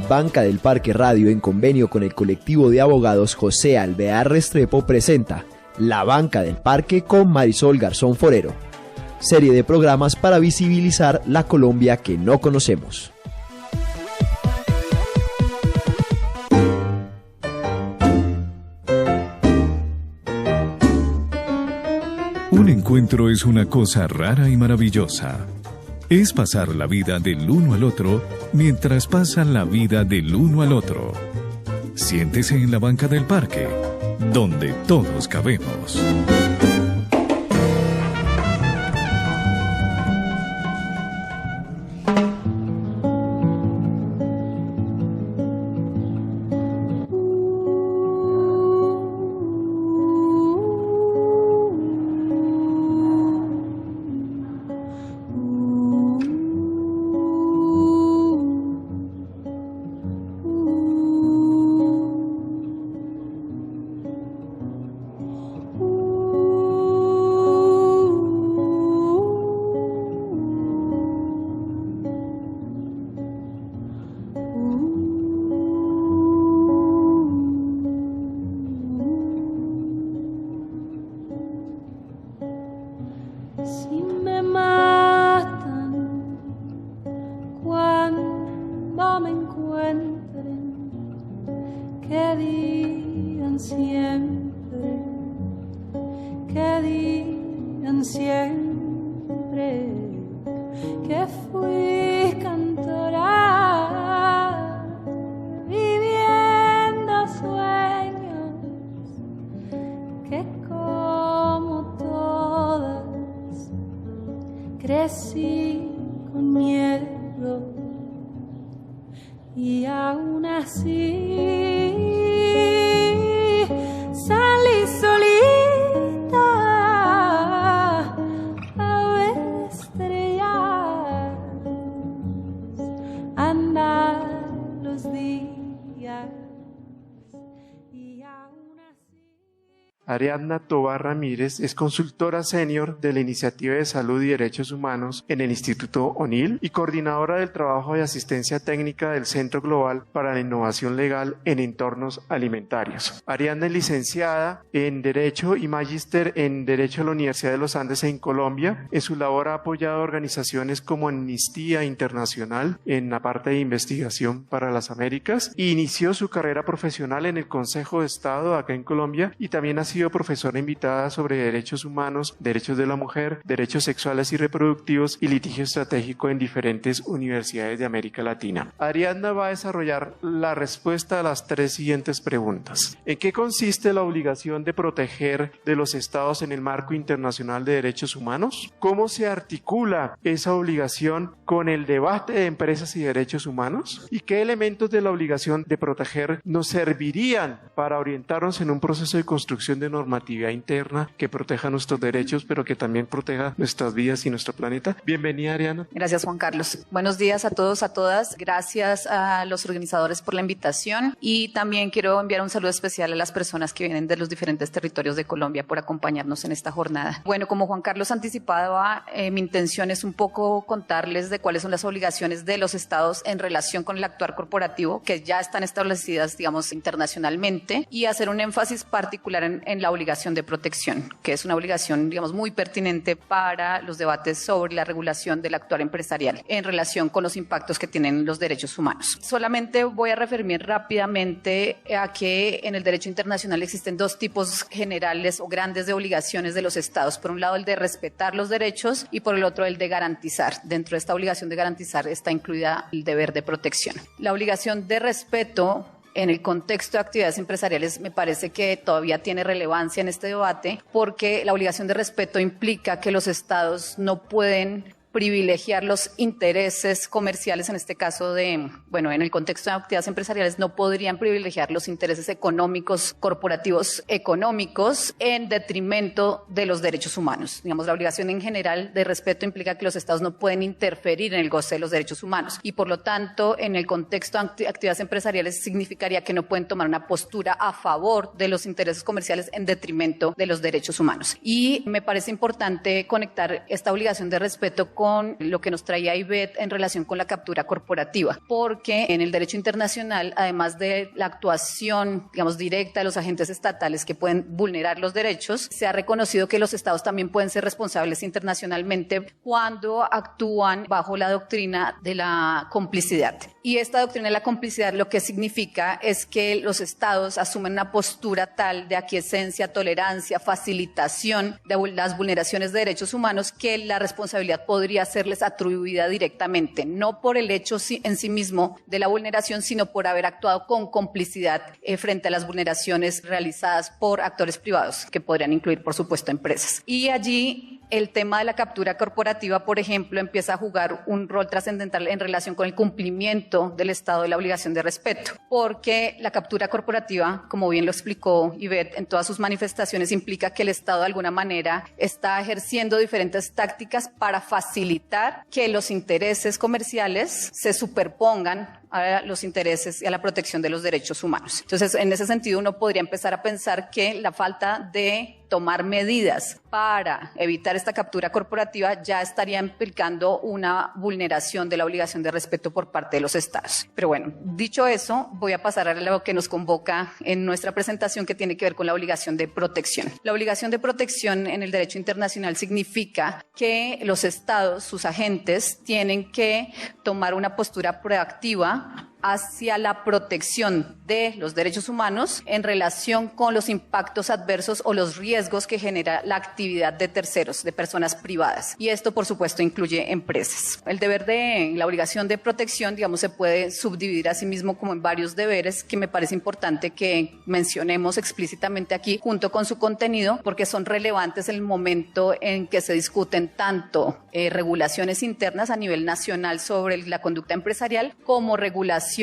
Banca del Parque Radio, en convenio con el colectivo de abogados José Alvear Restrepo, presenta La Banca del Parque con Marisol Garzón Forero, serie de programas para visibilizar la Colombia que no conocemos. Un encuentro es una cosa rara y maravillosa. Es pasar la vida del uno al otro mientras pasan la vida del uno al otro. Siéntese en la banca del parque, donde todos cabemos. Que fui cantora, viviendo sueños, que como todas crecí con miedo y aún así salí solita a ver estrellas, andar los días y aún así. Ariadna Tovar Ramírez es consultora senior de la Iniciativa de Salud y Derechos Humanos en el Instituto O'Neill y coordinadora del trabajo de asistencia técnica del Centro Global para la Innovación Legal en Entornos Alimentarios. Ariadna es licenciada en Derecho y magíster en Derecho de la Universidad de los Andes en Colombia. En su labor ha apoyado organizaciones como Amnistía Internacional en la parte de investigación para las Américas e inició su carrera profesional en el Consejo de Estado acá en Colombia y también ha sido profesora invitada sobre derechos humanos, derechos de la mujer, derechos sexuales y reproductivos y litigio estratégico en diferentes universidades de América Latina. Ariadna va a desarrollar la respuesta a las tres siguientes preguntas. ¿En qué consiste la obligación de proteger de los estados en el marco internacional de derechos humanos? ¿Cómo se articula esa obligación con el debate de empresas y derechos humanos? ¿Y qué elementos de la obligación de proteger nos servirían para orientarnos en un proceso de construcción de normatividad interna que proteja nuestros derechos, pero que también proteja nuestras vidas y nuestro planeta? Bienvenida, Ariadna. Gracias, Juan Carlos. Buenos días a todos, a todas. Gracias a los organizadores por la invitación y también quiero enviar un saludo especial a las personas que vienen de los diferentes territorios de Colombia por acompañarnos en esta jornada. Bueno, como Juan Carlos anticipaba, mi intención es un poco contarles de cuáles son las obligaciones de los estados en relación con el actuar corporativo, que ya están establecidas, digamos, internacionalmente, y hacer un énfasis particular en la obligación de protección, que es una obligación, digamos, muy pertinente para los debates sobre la regulación del actuar empresarial en relación con los impactos que tienen los derechos humanos. Solamente voy a referirme rápidamente a que en el derecho internacional existen dos tipos generales o grandes de obligaciones de los estados. Por un lado, el de respetar los derechos y por el otro, el de garantizar. Dentro de esta obligación de garantizar está incluida el deber de protección. La obligación de respeto en el contexto de actividades empresariales me parece que todavía tiene relevancia en este debate porque la obligación de respeto implica que los estados no pueden privilegiar los intereses comerciales, en este caso en el contexto de actividades empresariales, no podrían privilegiar los intereses económicos, corporativos económicos, en detrimento de los derechos humanos. Digamos, la obligación en general de respeto implica que los estados no pueden interferir en el goce de los derechos humanos y, por lo tanto, en el contexto de actividades empresariales significaría que no pueden tomar una postura a favor de los intereses comerciales en detrimento de los derechos humanos. Y me parece importante conectar esta obligación de respeto con con lo que nos traía Ivette en relación con la captura corporativa, porque en el derecho internacional, además de la actuación, digamos, directa de los agentes estatales que pueden vulnerar los derechos, se ha reconocido que los estados también pueden ser responsables internacionalmente cuando actúan bajo la doctrina de la complicidad. Y esta doctrina de la complicidad lo que significa es que los estados asumen una postura tal de aquiescencia, tolerancia, facilitación de las vulneraciones de derechos humanos que la responsabilidad podría serles atribuida directamente, no por el hecho en sí mismo de la vulneración, sino por haber actuado con complicidad frente a las vulneraciones realizadas por actores privados, que podrían incluir, por supuesto, empresas. Y allí el tema de la captura corporativa, por ejemplo, empieza a jugar un rol trascendental en relación con el cumplimiento del Estado de la obligación de respeto, porque la captura corporativa, como bien lo explicó Ivette, en todas sus manifestaciones implica que el Estado de alguna manera está ejerciendo diferentes tácticas para facilitar que los intereses comerciales se superpongan a los intereses y a la protección de los derechos humanos. Entonces, en ese sentido, uno podría empezar a pensar que la falta de tomar medidas para evitar esta captura corporativa ya estaría implicando una vulneración de la obligación de respeto por parte de los estados. Pero bueno, dicho eso, voy a pasar a lo que nos convoca en nuestra presentación, que tiene que ver con la obligación de protección. La obligación de protección en el derecho internacional significa que los estados, sus agentes, tienen que tomar una postura proactiva hacia la protección de los derechos humanos en relación con los impactos adversos o los riesgos que genera la actividad de terceros, de personas privadas. Y esto, por supuesto, incluye empresas. El deber de la obligación de protección, digamos, se puede subdividir a sí mismo como en varios deberes que me parece importante que mencionemos explícitamente aquí junto con su contenido, porque son relevantes en el momento en que se discuten tanto regulaciones internas a nivel nacional sobre la conducta empresarial como regulaciones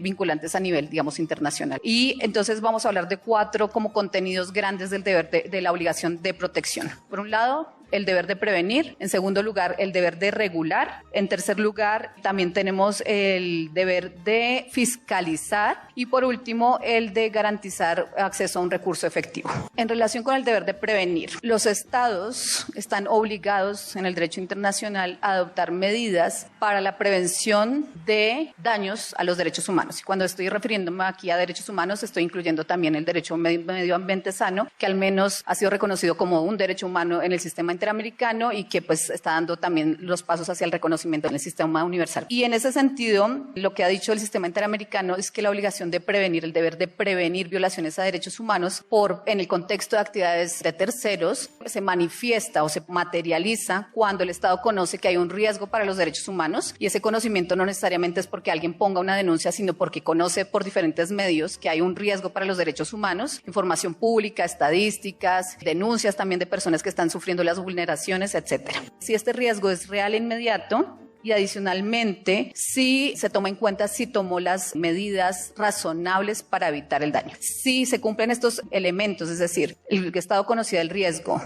vinculantes a nivel, digamos, internacional. Y entonces vamos a hablar de 4 como contenidos grandes del deber de la obligación de protección. Por un lado, el deber de prevenir. En segundo lugar, el deber de regular. En tercer lugar, también tenemos el deber de fiscalizar. Y por último, el de garantizar acceso a un recurso efectivo. En relación con el deber de prevenir, los estados están obligados en el derecho internacional a adoptar medidas para la prevención de daños a los derechos humanos. Y cuando estoy refiriéndome aquí a derechos humanos, estoy incluyendo también el derecho a un medio ambiente sano, que al menos ha sido reconocido como un derecho humano en el sistema interamericano y que pues está dando también los pasos hacia el reconocimiento en el sistema universal. Y en ese sentido, lo que ha dicho el sistema interamericano es que la obligación de prevenir, el deber de prevenir violaciones a derechos humanos en el contexto de actividades de terceros, se manifiesta o se materializa cuando el Estado conoce que hay un riesgo para los derechos humanos, y ese conocimiento no necesariamente es porque alguien ponga una denuncia, sino porque conoce por diferentes medios que hay un riesgo para los derechos humanos, información pública, estadísticas, denuncias también de personas que están sufriendo las vulneraciones, etcétera. Si este riesgo es real e inmediato, y adicionalmente, si se toma en cuenta si tomó las medidas razonables para evitar el daño. Si se cumplen estos elementos, es decir, el Estado conocía el riesgo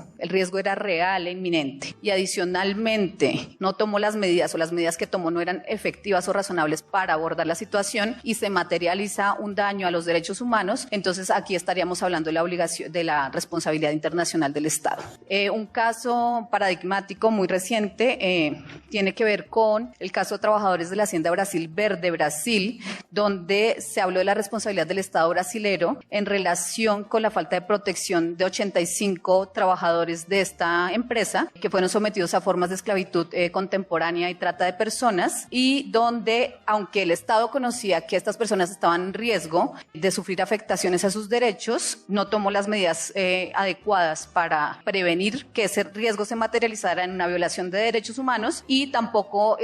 era real e inminente, y adicionalmente no tomó las medidas o las medidas que tomó no eran efectivas o razonables para abordar la situación y se materializa un daño a los derechos humanos, entonces aquí estaríamos hablando de la obligación, de la responsabilidad internacional del Estado. Un caso paradigmático muy reciente tiene que ver con el caso de trabajadores de la Hacienda Brasil Verde Brasil, donde se habló de la responsabilidad del Estado brasilero en relación con la falta de protección de 85 trabajadores de esta empresa que fueron sometidos a formas de esclavitud contemporánea y trata de personas, y donde, aunque el Estado conocía que estas personas estaban en riesgo de sufrir afectaciones a sus derechos, no tomó las medidas adecuadas para prevenir que ese riesgo se materializara en una violación de derechos humanos, y tampoco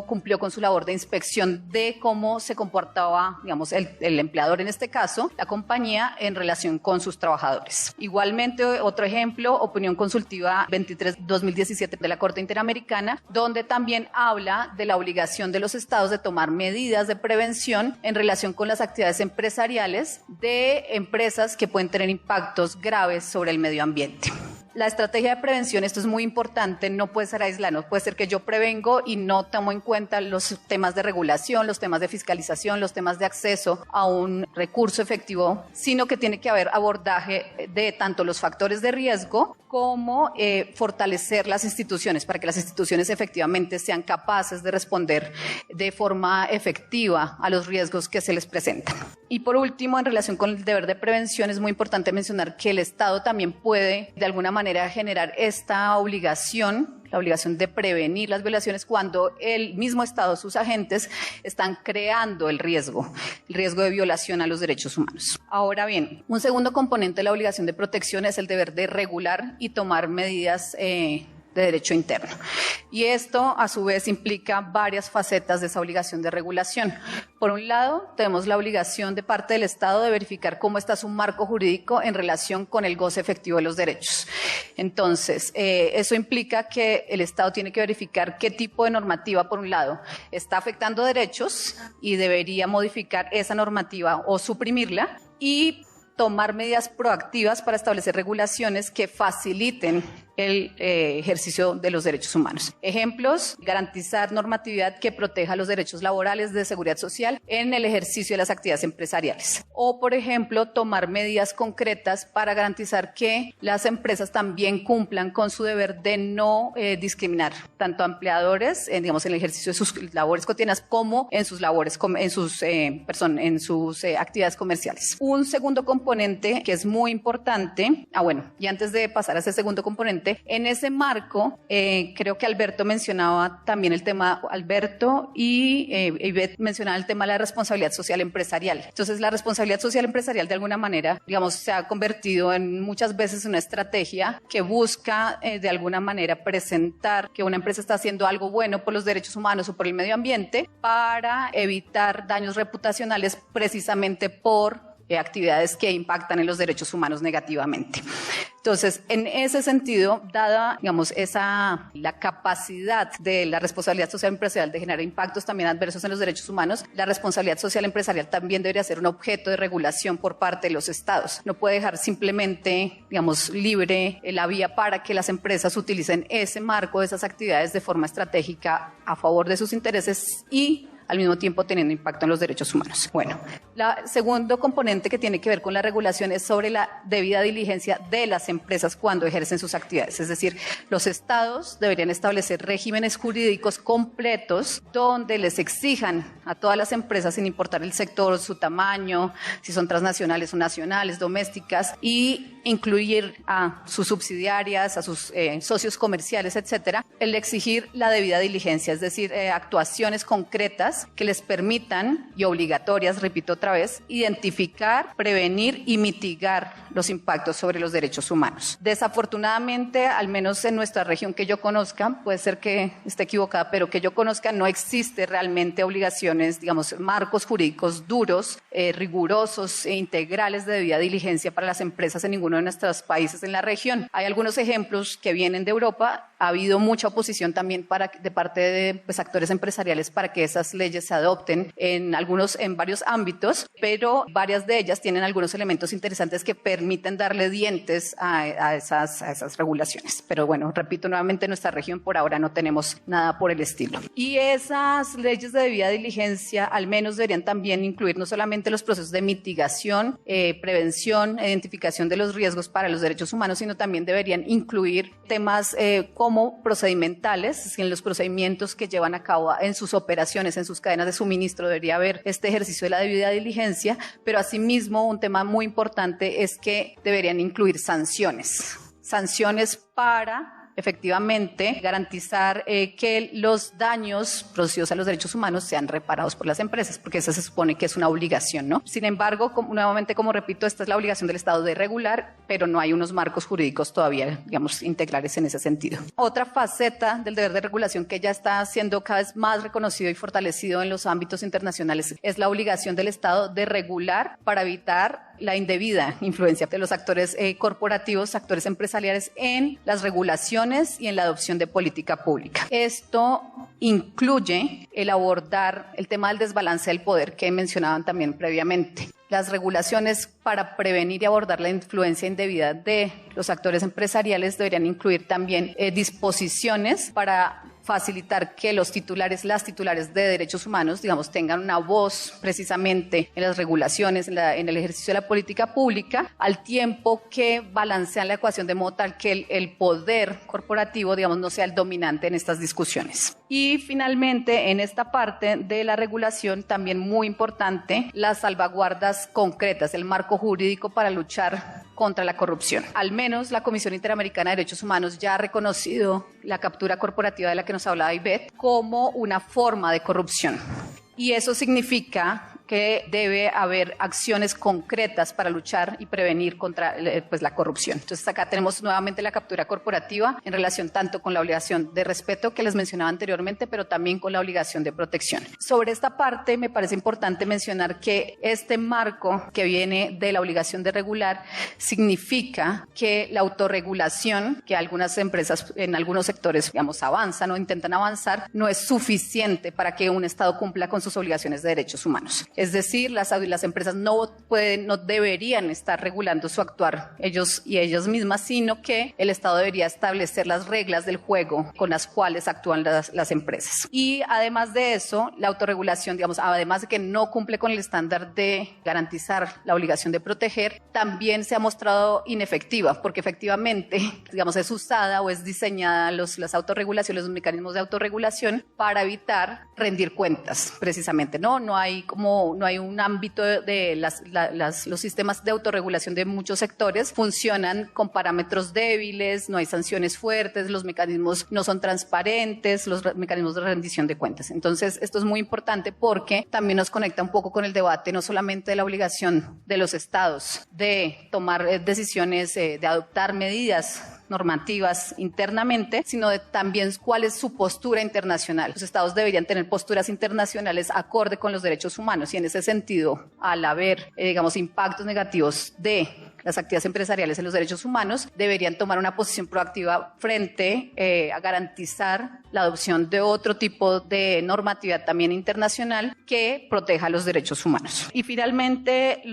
cumplió con su labor de inspección de cómo se comportaba, digamos, el empleador en este caso, la compañía, en relación con sus trabajadores. Igualmente, otro ejemplo, opinión consultiva 23/2017 de la Corte Interamericana, donde también habla de la obligación de los estados de tomar medidas de prevención en relación con las actividades empresariales de empresas que pueden tener impactos graves sobre el medio ambiente. La estrategia de prevención, esto es muy importante, no puede ser aislada, no puede ser que yo prevengo y no tomo en cuenta los temas de regulación, los temas de fiscalización, los temas de acceso a un recurso efectivo, sino que tiene que haber abordaje de tanto los factores de riesgo como fortalecer las instituciones para que las instituciones efectivamente sean capaces de responder de forma efectiva a los riesgos que se les presentan. Y por último, en relación con el deber de prevención, es muy importante mencionar que el Estado también puede de alguna manera generar esta obligación, la obligación de prevenir las violaciones cuando el mismo Estado, sus agentes, están creando el riesgo de violación a los derechos humanos. Ahora bien, un segundo componente de la obligación de protección es el deber de regular y tomar medidas de derecho interno. Y esto, a su vez, implica varias facetas de esa obligación de regulación. Por un lado, tenemos la obligación de parte del Estado de verificar cómo está su marco jurídico en relación con el goce efectivo de los derechos. Entonces, eso implica que el Estado tiene que verificar qué tipo de normativa, por un lado, está afectando derechos y debería modificar esa normativa o suprimirla, y tomar medidas proactivas para establecer regulaciones que faciliten el ejercicio de los derechos humanos. Ejemplos: garantizar normatividad que proteja los derechos laborales, de seguridad social en el ejercicio de las actividades empresariales. O, por ejemplo, tomar medidas concretas para garantizar que las empresas también cumplan con su deber de no discriminar tanto a empleadores, digamos, en el ejercicio de sus labores cotidianas, como en sus labores, en sus actividades comerciales. Un segundo componente que es muy importante, y antes de pasar a ese segundo componente, en ese marco, creo que Alberto mencionaba también el tema, Alberto y Ivette mencionaban el tema de la responsabilidad social empresarial. Entonces, la responsabilidad social empresarial, de alguna manera, digamos, se ha convertido en muchas veces una estrategia que busca, de alguna manera, presentar que una empresa está haciendo algo bueno por los derechos humanos o por el medio ambiente para evitar daños reputacionales precisamente por actividades que impactan en los derechos humanos negativamente. Entonces, en ese sentido, dada, digamos, la capacidad de la responsabilidad social empresarial de generar impactos también adversos en los derechos humanos, la responsabilidad social empresarial también debería ser un objeto de regulación por parte de los estados. No puede dejar simplemente, digamos, libre la vía para que las empresas utilicen ese marco de esas actividades de forma estratégica a favor de sus intereses y al mismo tiempo teniendo impacto en los derechos humanos. Bueno, el segundo componente que tiene que ver con la regulación es sobre la debida diligencia de las empresas cuando ejercen sus actividades. Es decir, los estados deberían establecer regímenes jurídicos completos donde les exijan a todas las empresas, sin importar el sector, su tamaño, si son transnacionales o nacionales, domésticas, y incluir a sus subsidiarias, a sus socios comerciales, etcétera, el exigir la debida diligencia, es decir, actuaciones concretas que les permitan, y obligatorias, repito otra vez, identificar, prevenir y mitigar los impactos sobre los derechos humanos. Desafortunadamente, al menos en nuestra región que yo conozca, puede ser que esté equivocada, pero que yo conozca, no existe realmente obligaciones, digamos, marcos jurídicos duros, rigurosos e integrales de debida diligencia para las empresas en ninguno de nuestros países en la región. Hay algunos ejemplos que vienen de Europa. Ha habido mucha oposición también de parte de actores empresariales para que esas leyes se adopten en varios ámbitos, pero varias de ellas tienen algunos elementos interesantes que permiten darle dientes a esas regulaciones. Pero bueno, repito nuevamente, en nuestra región por ahora no tenemos nada por el estilo. Y esas leyes de debida diligencia al menos deberían también incluir no solamente los procesos de mitigación, prevención, identificación de los riesgos para los derechos humanos, sino también deberían incluir temas como procedimentales, en los procedimientos que llevan a cabo en sus operaciones, en sus cadenas de suministro, debería haber este ejercicio de la debida diligencia, pero asimismo un tema muy importante es que deberían incluir sanciones para efectivamente garantizar que los daños producidos a los derechos humanos sean reparados por las empresas, porque esa se supone que es una obligación, ¿no? Sin embargo, nuevamente, como repito, esta es la obligación del Estado de regular, pero no hay unos marcos jurídicos todavía, digamos, integrales en ese sentido. Otra faceta del deber de regulación que ya está siendo cada vez más reconocido y fortalecido en los ámbitos internacionales es la obligación del Estado de regular para evitar la indebida influencia de los actores corporativos, actores empresariales en las regulaciones y en la adopción de política pública. Esto incluye el abordar el tema del desbalance del poder que mencionaban también previamente. las regulaciones para prevenir y abordar la influencia indebida de los actores empresariales deberían incluir también disposiciones para facilitar que los titulares, las titulares de derechos humanos, digamos, tengan una voz precisamente en las regulaciones, en el ejercicio de la política pública, al tiempo que balancean la ecuación de modo tal que el poder corporativo, digamos, no sea el dominante en estas discusiones. Y finalmente, en esta parte de la regulación, también muy importante, las salvaguardas concretas, el marco jurídico para luchar contra la corrupción. Al menos la Comisión Interamericana de Derechos Humanos ya ha reconocido la captura corporativa de la que nos hablaba Ivette como una forma de corrupción. Y eso significa que debe haber acciones concretas para luchar y prevenir contra pues, la corrupción. Entonces acá tenemos nuevamente la captura corporativa en relación tanto con la obligación de respeto que les mencionaba anteriormente, pero también con la obligación de protección. Sobre esta parte me parece importante mencionar que este marco que viene de la obligación de regular significa que la autorregulación que algunas empresas en algunos sectores, digamos, avanzan o intentan avanzar, no es suficiente para que un Estado cumpla con sus obligaciones de derechos humanos. Es decir, las empresas no deberían estar regulando su actuar ellos y ellas mismas, sino que el Estado debería establecer las reglas del juego con las cuales actúan las empresas. Y además de eso, la autorregulación, digamos, además de que no cumple con el estándar de garantizar la obligación de proteger, también se ha mostrado inefectiva, porque efectivamente, digamos, es usada o es diseñada las autorregulaciones, los mecanismos de autorregulación para evitar rendir cuentas, precisamente, ¿no? No hay un ámbito de los sistemas de autorregulación de muchos sectores funcionan con parámetros débiles, no hay sanciones fuertes, los mecanismos no son transparentes, los mecanismos de rendición de cuentas. Entonces, esto es muy importante porque también nos conecta un poco con el debate no solamente de la obligación de los estados de tomar decisiones, de adoptar medidas normativas internamente, sino de también cuál es su postura internacional. Los estados deberían tener posturas internacionales acorde con los derechos humanos y en ese sentido, al haber, digamos, impactos negativos de las actividades empresariales en los derechos humanos, deberían tomar una posición proactiva frente a garantizar la adopción de otro tipo de normatividad también internacional que proteja los derechos humanos. Y finalmente,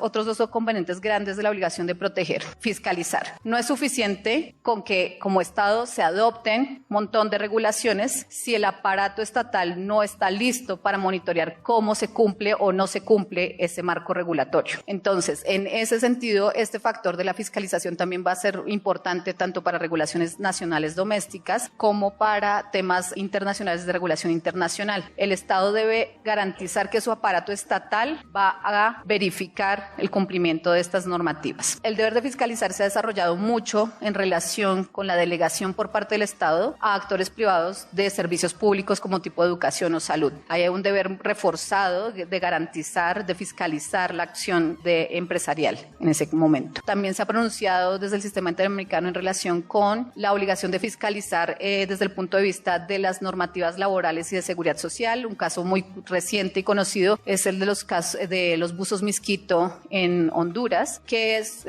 otros dos componentes grandes de la obligación de proteger, fiscalizar. No es suficiente con que como Estado se adopten un montón de regulaciones si el aparato estatal no está listo para monitorear cómo se cumple o no se cumple ese marco regulatorio. Entonces, en ese sentido, este factor de la fiscalización también va a ser importante tanto para regulaciones nacionales domésticas como para temas internacionales de regulación internacional. El Estado debe garantizar que su aparato estatal va a verificar el cumplimiento de estas normativas. El deber de fiscalizar se ha desarrollado mucho en relación con la delegación por parte del Estado a actores privados de servicios públicos como tipo de educación o salud. Hay un deber reforzado de garantizar, de fiscalizar la acción empresarial en ese momento. También se ha pronunciado desde el sistema interamericano en relación con la obligación de fiscalizar desde el punto de vista de las normativas laborales y de seguridad social. Un caso muy reciente y conocido es el de los casos de los buzos Mosquito en Honduras, que es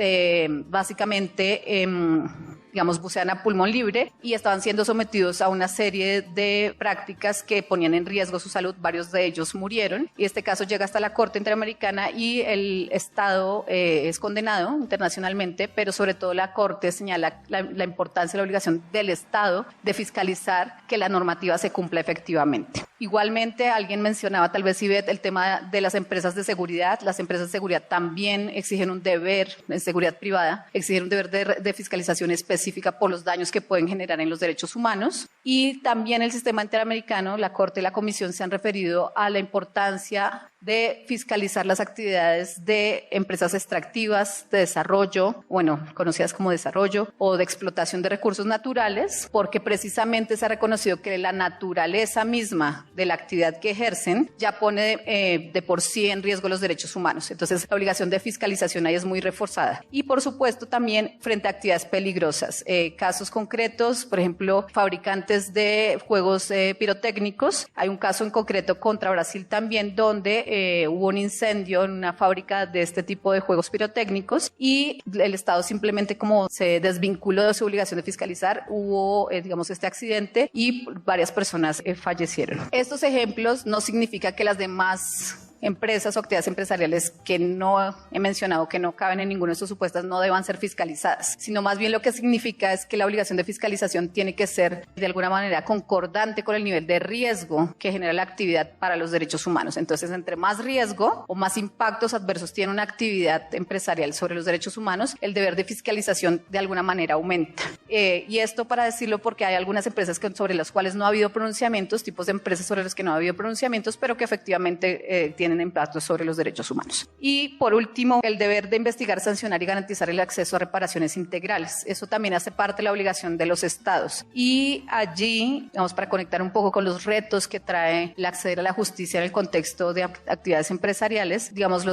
básicamente digamos, bucean a pulmón libre y estaban siendo sometidos a una serie de prácticas que ponían en riesgo su salud. Varios de ellos murieron y este caso llega hasta la Corte Interamericana y el Estado es condenado internacionalmente, pero sobre todo la Corte señala la importancia y la obligación del Estado de fiscalizar que la normativa se cumpla efectivamente. Igualmente, alguien mencionaba, tal vez Ivette, el tema de las empresas de seguridad. Las empresas de seguridad también exigen un deber, en seguridad privada, exigen un deber de fiscalización específica por los daños que pueden generar en los derechos humanos. Y también el sistema interamericano, la Corte y la Comisión se han referido a la importancia de fiscalizar las actividades de empresas extractivas, de desarrollo, conocidas como desarrollo, o de explotación de recursos naturales, porque precisamente se ha reconocido que la naturaleza misma de la actividad que ejercen ya pone de por sí en riesgo los derechos humanos. Entonces, la obligación de fiscalización ahí es muy reforzada. Y, por supuesto, también frente a actividades peligrosas. Casos concretos, por ejemplo, fabricantes de juegos pirotécnicos. Hay un caso en concreto contra Brasil también, donde hubo un incendio en una fábrica de este tipo de juegos pirotécnicos y el Estado simplemente como se desvinculó de su obligación de fiscalizar, hubo, este accidente y varias personas fallecieron. Estos ejemplos no significa que las demás empresas o actividades empresariales que no he mencionado, que no caben en ninguno de estos supuestos, no deban ser fiscalizadas, sino más bien lo que significa es que la obligación de fiscalización tiene que ser de alguna manera concordante con el nivel de riesgo que genera la actividad para los derechos humanos. Entonces, entre más riesgo o más impactos adversos tiene una actividad empresarial sobre los derechos humanos, el deber de fiscalización de alguna manera aumenta. Y esto para decirlo porque hay algunas empresas sobre las cuales no ha habido pronunciamientos, tipos de empresas sobre los que no ha habido pronunciamientos, pero que efectivamente tienen impactos sobre los derechos humanos. Y por último, el deber de investigar, sancionar y garantizar el acceso a reparaciones integrales. Eso también hace parte de la obligación de los estados. Y allí, vamos, para conectar un poco con los retos que trae el acceder a la justicia en el contexto de actividades empresariales, digamos,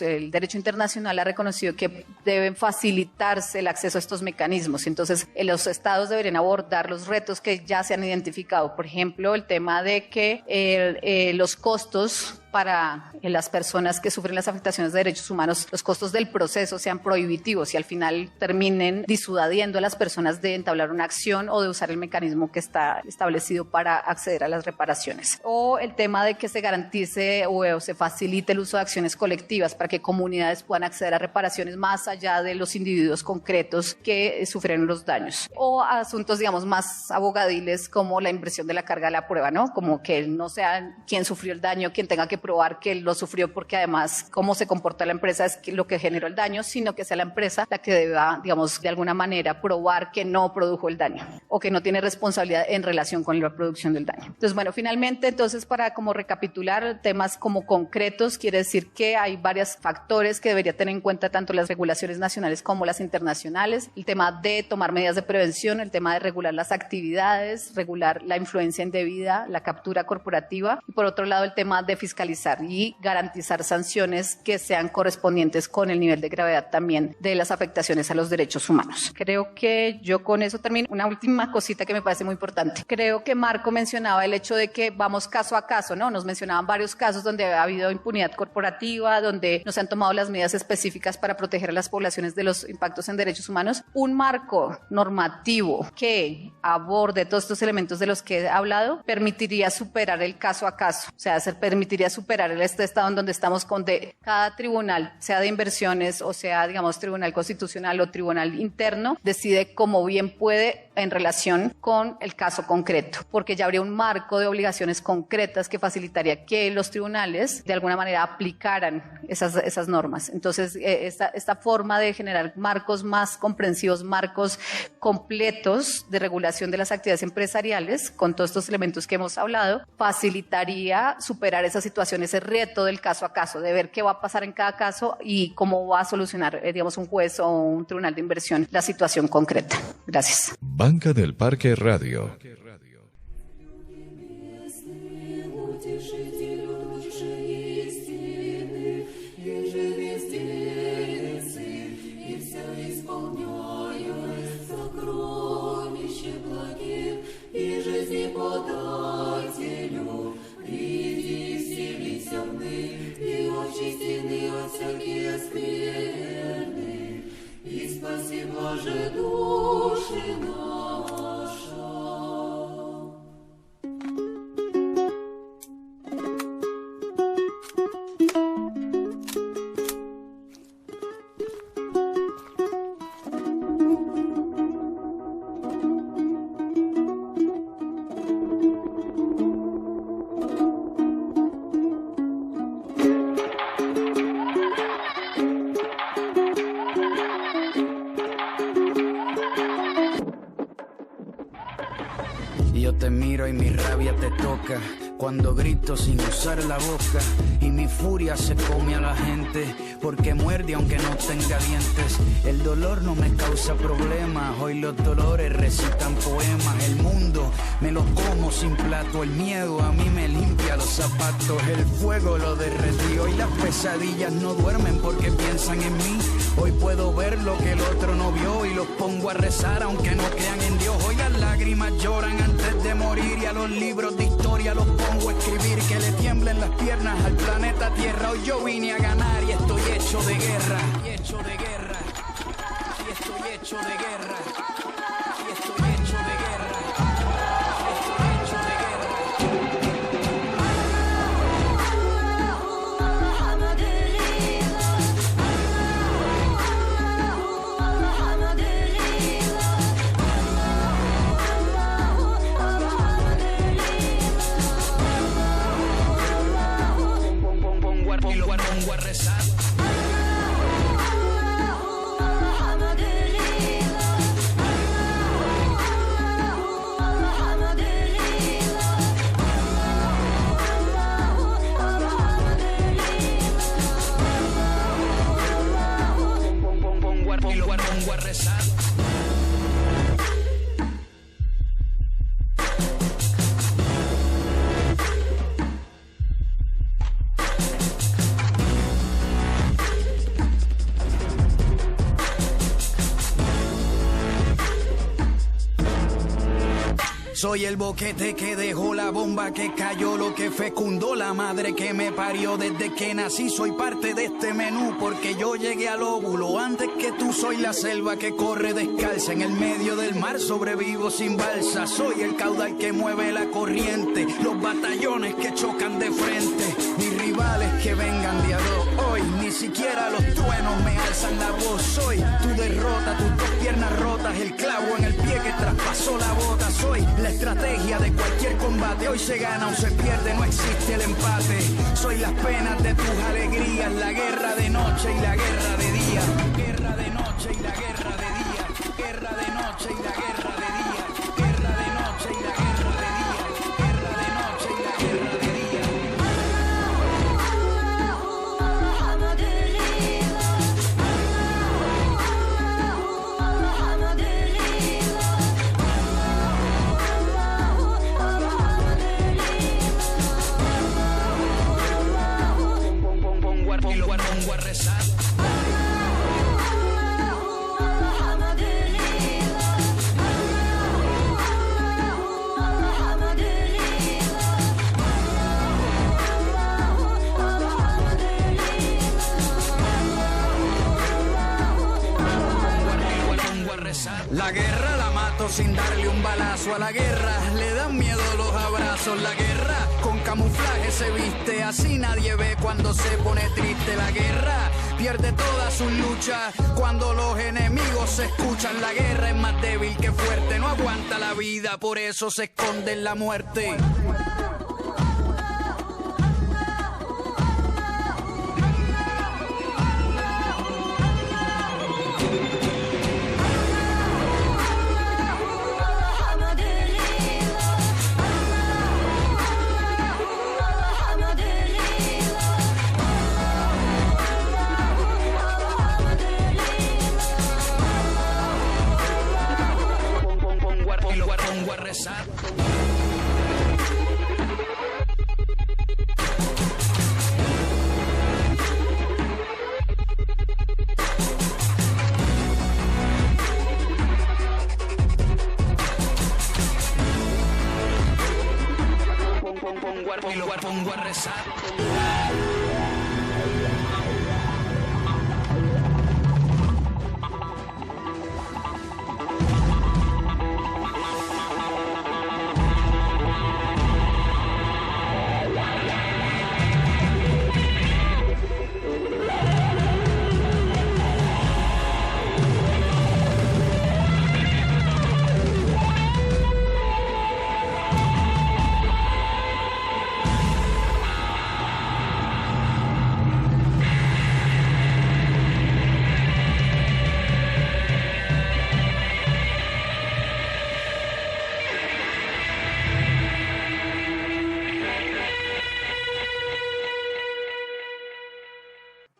el derecho internacional ha reconocido que deben facilitarse el acceso a estos mecanismos. Entonces, los estados deberían abordar los retos que ya se han identificado. Por ejemplo, el tema de que los costos para las personas que sufren las afectaciones de derechos humanos, los costos del proceso sean prohibitivos y al final terminen disuadiendo a las personas de entablar una acción o de usar el mecanismo que está establecido para acceder a las reparaciones. O el tema de que se garantice o se facilite el uso de acciones colectivas para que comunidades puedan acceder a reparaciones más allá de los individuos concretos que sufrieron los daños. O asuntos, digamos, más abogadiles como la inversión de la carga de la prueba, ¿no? Como que no sea quien sufrió el daño quien tenga que probar que él lo sufrió, porque además cómo se comporta la empresa es lo que generó el daño, sino que sea la empresa la que deba, digamos, de alguna manera probar que no produjo el daño o que no tiene responsabilidad en relación con la producción del daño. Entonces, bueno, finalmente, entonces, para como recapitular temas como concretos, quiere decir que hay varios factores que debería tener en cuenta tanto las regulaciones nacionales como las internacionales, el tema de tomar medidas de prevención, el tema de regular las actividades, regular la influencia indebida, la captura corporativa y por otro lado el tema de fiscalizar y garantizar sanciones que sean correspondientes con el nivel de gravedad también de las afectaciones a los derechos humanos. Creo que yo con eso termino. Una última cosita que me parece muy importante. Creo que Marco mencionaba el hecho de que vamos caso a caso, ¿no? Nos mencionaban varios casos donde ha habido impunidad corporativa, donde no se han tomado las medidas específicas para proteger a las poblaciones de los impactos en derechos humanos. Un marco normativo que aborde todos estos elementos de los que he hablado permitiría superar el caso a caso, o sea, permitiría superar este estado en donde estamos donde cada tribunal, sea de inversiones o sea, digamos, tribunal constitucional o tribunal interno, decide como bien puede en relación con el caso concreto, porque ya habría un marco de obligaciones concretas que facilitaría que los tribunales de alguna manera aplicaran esas normas. Entonces, esta forma de generar marcos más comprensivos, marcos completos de regulación de las actividades empresariales, con todos estos elementos que hemos hablado, facilitaría superar esa situación, ese reto del caso a caso, de ver qué va a pasar en cada caso y cómo va a solucionar, digamos, un juez o un tribunal de inversión la situación concreta. Gracias. Banca del Parque Radio. Yo te miro y mi rabia te toca cuando grito sin usar la boca y mi furia se come a la gente porque muerde aunque no tenga dientes. El dolor no me causa problemas, hoy los dolores recitan poemas. El mundo me lo como sin plato, el miedo a mí me limpia los zapatos. El fuego lo derretió y las pesadillas no duermen porque piensan en mí. Hoy puedo ver lo que el otro no vio y los pongo a rezar aunque no crean en Dios. Hoy las lágrimas lloran antes de morir y a los libros de historia los pongo a escribir. Que le tiemblen las piernas al planeta Tierra. Hoy yo vine a ganar y estoy hecho de guerra. Y hecho de guerra. Y estoy hecho de guerra. Y estoy hecho de guerra. Y estoy hecho de guerra. pongo a rezar. Pongo a rezar. Soy el boquete que dejó la bomba que cayó, lo que fecundó la madre que me parió. Desde que nací soy parte de este menú, porque yo llegué al óvulo antes que tú. Soy la selva que corre descalza, en el medio del mar sobrevivo sin balsa. Soy el caudal que mueve la corriente, los batallones que chocan de frente. Mis rivales que vengan de a dos, hoy ni siquiera los truenos me alzan la voz. Soy tu derrota, tus dos piernas rotas, el clavo en el pie que traspasó la bota. Soy la estrategia de cualquier combate, hoy se gana o se pierde, no existe el empate. Soy las penas de tus alegrías, la guerra de noche y la guerra de día. Guerra de noche y la guerra de día. Guerra de noche y la guerra de día. Guerra de noche y la guerra de día. Guerra de noche y la guerra de día. Pongo a rezar. La guerra la mato sin darle un balazo. A la guerra le dan miedo los abrazos. La guerra con camuflaje se viste, así nadie ve cuando se pone triste. La guerra pierde todas sus luchas cuando los enemigos se escuchan. La guerra es más débil que fuerte, no aguanta la vida, por eso se esconde en la muerte. Pongo a rezar. Pongo a rezar.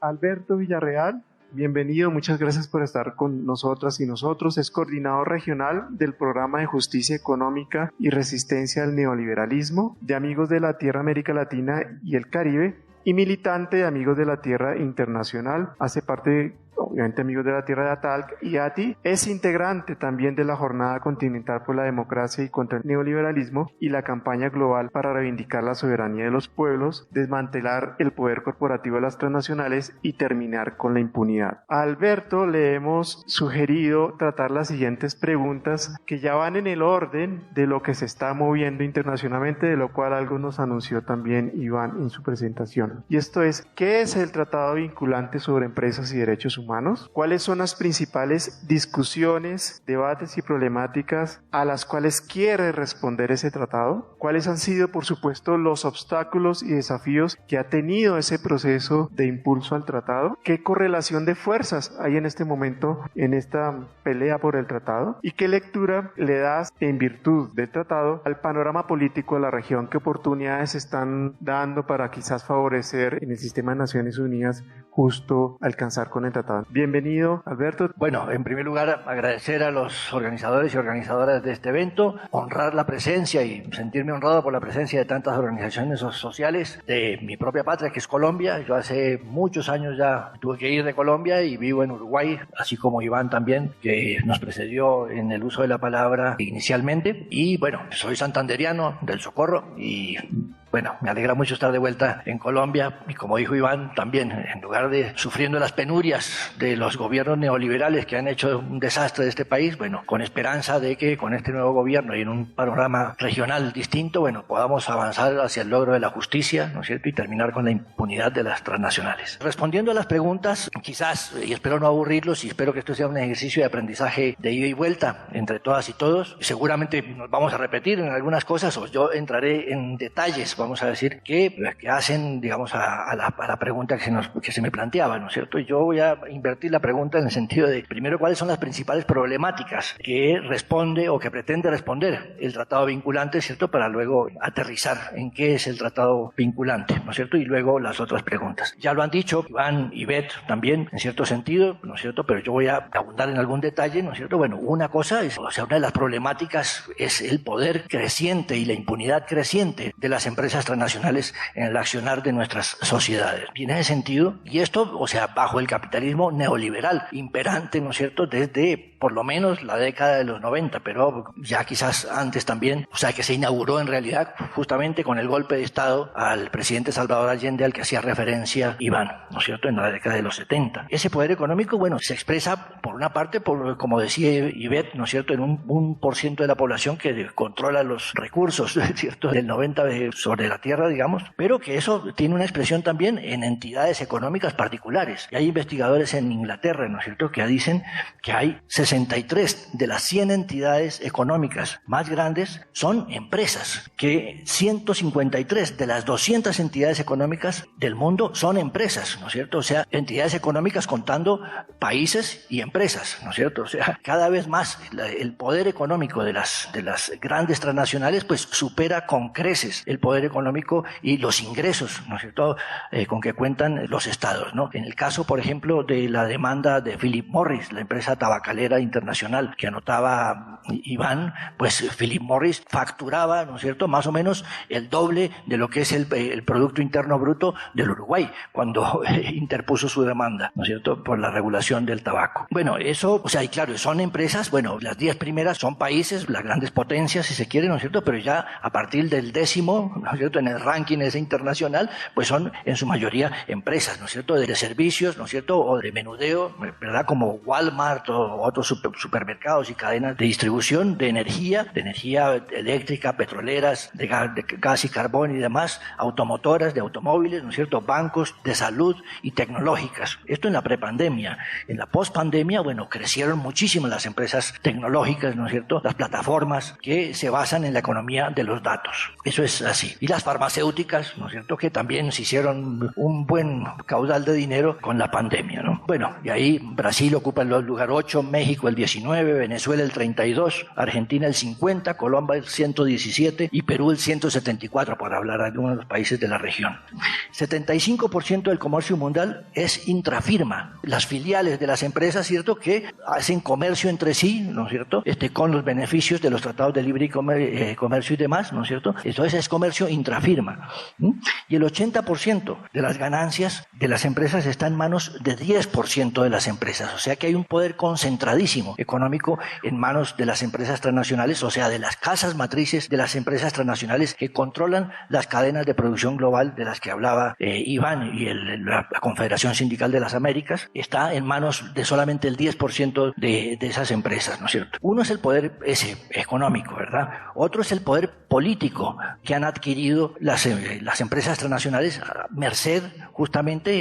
Alberto Villarreal, bienvenido, muchas gracias por estar con nosotras y nosotros. Es coordinador regional del Programa de Justicia Económica y Resistencia al Neoliberalismo de Amigos de la Tierra América Latina y el Caribe y militante de Amigos de la Tierra Internacional. Hace parte, obviamente, Amigos de la Tierra de ATALC y ATI. Es integrante también de la Jornada Continental por la Democracia y contra el Neoliberalismo y la campaña global para reivindicar la soberanía de los pueblos, desmantelar el poder corporativo de las transnacionales y terminar con la impunidad. A Alberto le hemos sugerido tratar las siguientes preguntas que ya van en el orden de lo que se está moviendo internacionalmente, de lo cual algo nos anunció también Iván en su presentación. Y esto es, ¿qué es el Tratado Vinculante sobre Empresas y Derechos Humanos? humanos? ¿Cuáles son las principales discusiones, debates y problemáticas a las cuales quiere responder ese tratado? ¿Cuáles han sido, por supuesto, los obstáculos y desafíos que ha tenido ese proceso de impulso al tratado? ¿Qué correlación de fuerzas hay en este momento en esta pelea por el tratado? ¿Y qué lectura le das en virtud del tratado al panorama político de la región? ¿Qué oportunidades están dando para quizás favorecer en el sistema de Naciones Unidas justo alcanzar con el tratado? Bienvenido, Alberto. Bueno, en primer lugar, agradecer a los organizadores y organizadoras de este evento, honrar la presencia y sentirme honrado por la presencia de tantas organizaciones sociales de mi propia patria, que es Colombia. Yo hace muchos años ya tuve que ir de Colombia y vivo en Uruguay, así como Iván también, que nos precedió en el uso de la palabra inicialmente. Y bueno, soy santanderiano del Socorro y bueno, me alegra mucho estar de vuelta en Colombia y como dijo Iván, también en lugar de sufriendo las penurias de los gobiernos neoliberales que han hecho un desastre de este país, bueno, con esperanza de que con este nuevo gobierno y en un panorama regional distinto, bueno, podamos avanzar hacia el logro de la justicia, ¿no es cierto?, y terminar con la impunidad de las transnacionales. Respondiendo a las preguntas, quizás, y espero no aburrirlos y espero que esto sea un ejercicio de aprendizaje de ida y vuelta entre todas y todos, seguramente nos vamos a repetir en algunas cosas o yo entraré en detalles, vamos a decir, que hacen, digamos, a la pregunta que se me planteaba, ¿no es cierto? Y yo voy a invertir la pregunta en el sentido de, primero, ¿cuáles son las principales problemáticas que responde o que pretende responder el tratado vinculante, ¿cierto? Para luego aterrizar en qué es el tratado vinculante, ¿no es cierto? Y luego las otras preguntas. Ya lo han dicho Iván y Beth también, en cierto sentido, ¿no es cierto? Pero yo voy a abundar en algún detalle, ¿no es cierto? Bueno, una cosa es, o sea, una de las problemáticas es el poder creciente y la impunidad creciente de las empresas transnacionales en el accionar de nuestras sociedades. Y en ese sentido, y esto, o sea, bajo el capitalismo neoliberal imperante, ¿no es cierto?, desde por lo menos la década de los 90, pero ya quizás antes también, o sea, que se inauguró en realidad justamente con el golpe de Estado al presidente Salvador Allende, al que hacía referencia Iván, ¿no es cierto?, en la década de los 70. Ese poder económico, bueno, se expresa por una parte, como decía Ivette, ¿no es cierto?, en un 1% de la población que controla los recursos, ¿cierto?, del 90% sobre la tierra, digamos, pero que eso tiene una expresión también en entidades económicas particulares. Y hay investigadores en Inglaterra, ¿no es cierto?, que dicen que hay 63 de las 100 entidades económicas más grandes son empresas, que 153 de las 200 entidades económicas del mundo son empresas, ¿no es cierto? O sea, entidades económicas contando países y empresas, ¿no es cierto? O sea, cada vez más el poder económico de las grandes transnacionales pues supera con creces el poder económico y los ingresos, ¿no es cierto?, con que cuentan los estados, ¿no? En el caso, por ejemplo, de la demanda de Philip Morris, la empresa tabacalera internacional que anotaba Iván, pues Philip Morris facturaba, ¿no es cierto?, más o menos el doble de lo que es el Producto Interno Bruto del Uruguay cuando interpuso su demanda, ¿no es cierto?, por la regulación del tabaco. Bueno, eso, o sea, y claro, son empresas, bueno, las 10 primeras son países, las grandes potencias, si se quiere, ¿no es cierto?, pero ya a partir del 10º, ¿no es cierto?, en el ranking ese internacional, pues son en su mayoría empresas, ¿no es cierto?, de servicios, ¿no es cierto?, o de menudeo, ¿verdad?, como Walmart o otros supermercados y cadenas de distribución de energía eléctrica, petroleras, de gas y carbón y demás, automotoras, de automóviles, ¿no es cierto?, bancos, de salud y tecnológicas. Esto en la prepandemia. En la pospandemia, bueno, crecieron muchísimo las empresas tecnológicas, ¿no es cierto?, las plataformas que se basan en la economía de los datos. Eso es así. Y las farmacéuticas, ¿no es cierto?, que también se hicieron un buen caudal de dinero con la pandemia, ¿no? Bueno, y ahí Brasil ocupa el lugar 8, México el 19, Venezuela el 32, Argentina el 50, Colombia el 117 y Perú el 174, por hablar de algunos de los países de la región. 75% del comercio mundial es intrafirma, las filiales de las empresas, ¿cierto?, que hacen comercio entre sí, ¿no es cierto?, con los beneficios de los tratados de libre comercio y demás, ¿no es cierto? Entonces es comercio intrafirma. Y el 80% de las ganancias de las empresas está en manos de 10% de las empresas, o sea que hay un poder concentradísimo económico en manos de las empresas transnacionales, o sea, de las casas matrices de las empresas transnacionales que controlan las cadenas de producción global de las que hablaba Iván y la Confederación Sindical de las Américas, está en manos de solamente el 10% de esas empresas, ¿no es cierto? Uno es el poder ese económico, ¿verdad? Otro es el poder político que han adquirido seguido las empresas transnacionales a merced justamente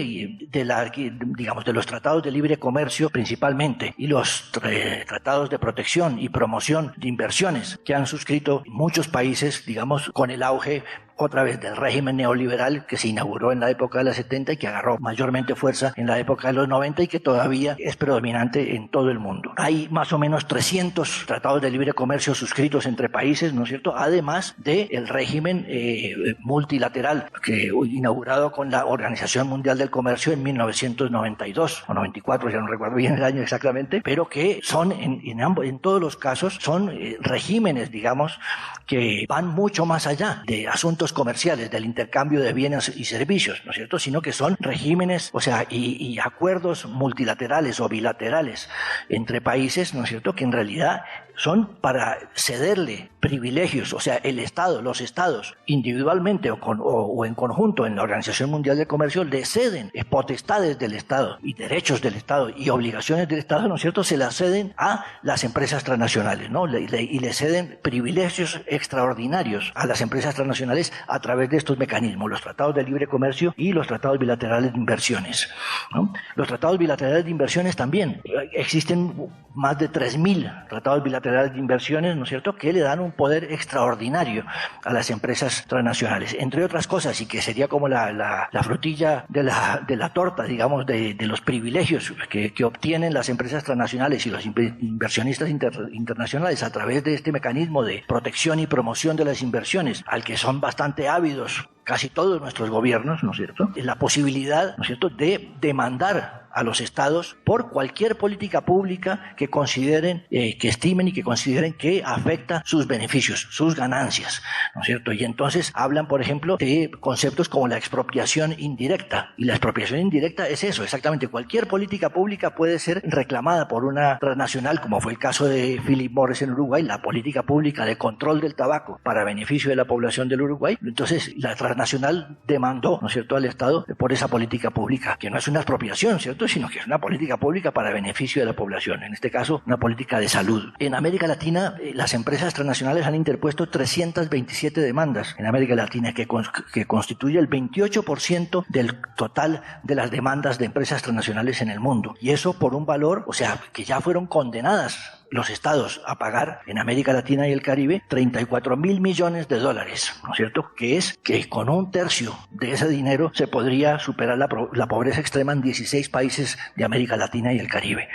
de los tratados de libre comercio principalmente y los tratados de protección y promoción de inversiones que han suscrito muchos países, digamos, con el auge otra vez del régimen neoliberal que se inauguró en la época de los 70 y que agarró mayormente fuerza en la época de los 90 y que todavía es predominante en todo el mundo. Hay más o menos 300 tratados de libre comercio suscritos entre países, ¿no es cierto? Además del régimen multilateral que inaugurado con la Organización Mundial del Comercio en 1992 o 94, ya no recuerdo bien el año exactamente, pero que son en todos los casos son regímenes, digamos, que van mucho más allá de asuntos comerciales, del intercambio de bienes y servicios, ¿no es cierto? Sino que son regímenes, o sea, y acuerdos multilaterales o bilaterales entre países, ¿no es cierto?, que en realidad son para cederle privilegios, o sea, el Estado, los Estados, individualmente o en conjunto en la Organización Mundial del Comercio, le ceden potestades del Estado y derechos del Estado y obligaciones del Estado, ¿no es cierto?, se las ceden a las empresas transnacionales, ¿no? Y le ceden privilegios extraordinarios a las empresas transnacionales a través de estos mecanismos, los tratados de libre comercio y los tratados bilaterales de inversiones, ¿no? Los tratados bilaterales de inversiones también, existen más de 3.000 tratados bilaterales de inversiones, ¿no es cierto?, que le dan un poder extraordinario a las empresas transnacionales, entre otras cosas, y que sería como la frutilla de la torta, digamos, de los privilegios que obtienen las empresas transnacionales y los inversionistas internacionales a través de este mecanismo de protección y promoción de las inversiones, al que son bastante ávidos casi todos nuestros gobiernos, ¿no es cierto?, la posibilidad, ¿no es cierto?, de demandar a los estados por cualquier política pública que consideren, que estimen y que consideren que afecta sus beneficios, sus ganancias, ¿no es cierto? Y entonces hablan, por ejemplo, de conceptos como la expropiación indirecta. Y la expropiación indirecta es eso, exactamente. Cualquier política pública puede ser reclamada por una transnacional, como fue el caso de Philip Morris en Uruguay, la política pública de control del tabaco para beneficio de la población del Uruguay. Entonces la transnacional demandó, ¿no es cierto?, al Estado por esa política pública, que no es una expropiación, ¿cierto?, sino que es una política pública para beneficio de la población, en este caso una política de salud. En América Latina las empresas transnacionales han interpuesto 327 demandas en América Latina, que constituye el 28% del total de las demandas de empresas transnacionales en el mundo, y eso por un valor, o sea, que ya fueron condenadas los estados a pagar en América Latina y el Caribe 34.000 millones de dólares, ¿no es cierto?, que es que con un tercio de ese dinero se podría superar la pobreza extrema en 16 países de América Latina y el Caribe,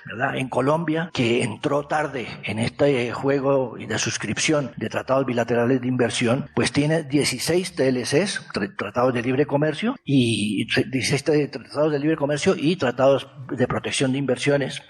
¿verdad? En Colombia, que entró tarde en este juego de suscripción de tratados bilaterales de inversión, pues tiene 16 TLCs, tratados de libre comercio, y 16 tratados de libre comercio y tratados de protección de inversiones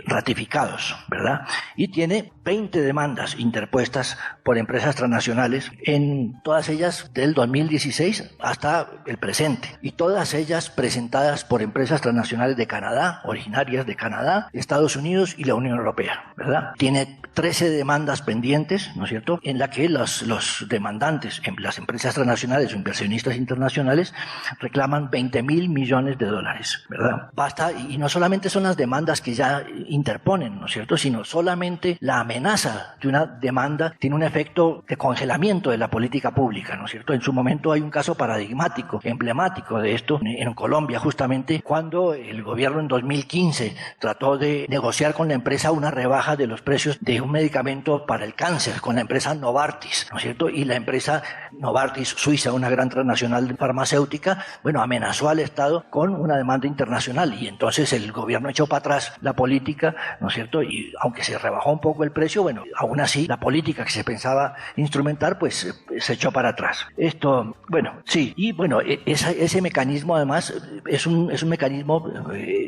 ratificados, ¿verdad? Y tiene 20 demandas interpuestas por empresas transnacionales, en todas ellas del 2016 hasta el presente, y todas ellas presentadas por empresas transnacionales de Canadá, originarias de Canadá, Estados Unidos y la Unión Europea, ¿verdad? Tiene 13 demandas pendientes, ¿no es cierto?, en la que los demandantes, las empresas transnacionales o inversionistas internacionales, reclaman 20.000 millones de dólares, ¿verdad? Basta, y no solamente son las demandas que ya interponen, ¿no es cierto?, sino solamente la amenaza de una demanda tiene un efecto de congelamiento de la política pública, ¿no es cierto? En su momento hay un caso paradigmático, emblemático de esto, en Colombia justamente, cuando el gobierno en 2015 trató de negociar con la empresa una rebaja de los precios de un medicamento para el cáncer, con la empresa Novartis, ¿no es cierto? Y la empresa Novartis suiza, una gran transnacional farmacéutica, bueno, amenazó al Estado con una demanda internacional, y entonces el gobierno echó para atrás la política, ¿no es cierto?, y aunque se rebajó un poco el precio, bueno, aún así la política que se pensaba instrumentar, pues se echó para atrás. Esto, bueno, sí, y bueno, ese mecanismo además es un mecanismo,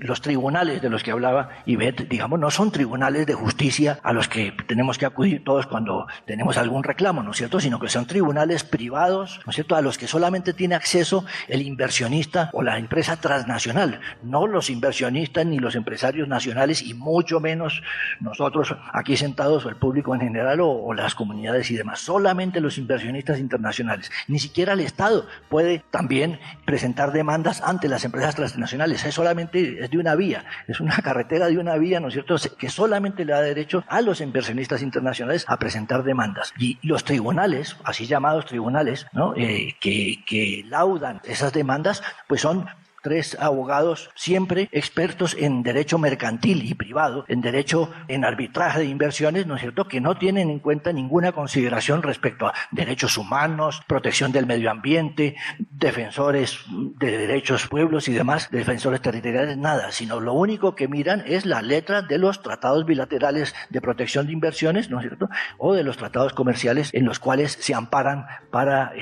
los tribunales de los que hablaba Ivette, digamos, no son tribunales de justicia a los que tenemos que acudir todos cuando tenemos algún reclamo, ¿no es cierto?, sino que son tribunales privados, ¿no es cierto?, a los que solamente tiene acceso el inversionista o la empresa transnacional, no los inversionistas ni los empresarios nacionales, y mucho menos nosotros aquí sentados, o el público en general, o las comunidades y demás. Solamente los inversionistas internacionales. Ni siquiera el Estado puede también presentar demandas ante las empresas transnacionales. Es solamente de una vía, es una carretera de una vía, ¿no es cierto?, que solamente le da derecho a los inversionistas internacionales a presentar demandas. Y los tribunales, así llamados tribunales, ¿no?, que laudan esas demandas, pues son 3 abogados siempre expertos en derecho mercantil y privado, en derecho en arbitraje de inversiones, ¿no es cierto?, que no tienen en cuenta ninguna consideración respecto a derechos humanos, protección del medio ambiente, defensores de derechos pueblos y demás, defensores territoriales, nada, sino lo único que miran es la letra de los tratados bilaterales de protección de inversiones, ¿no es cierto?, o de los tratados comerciales en los cuales se amparan para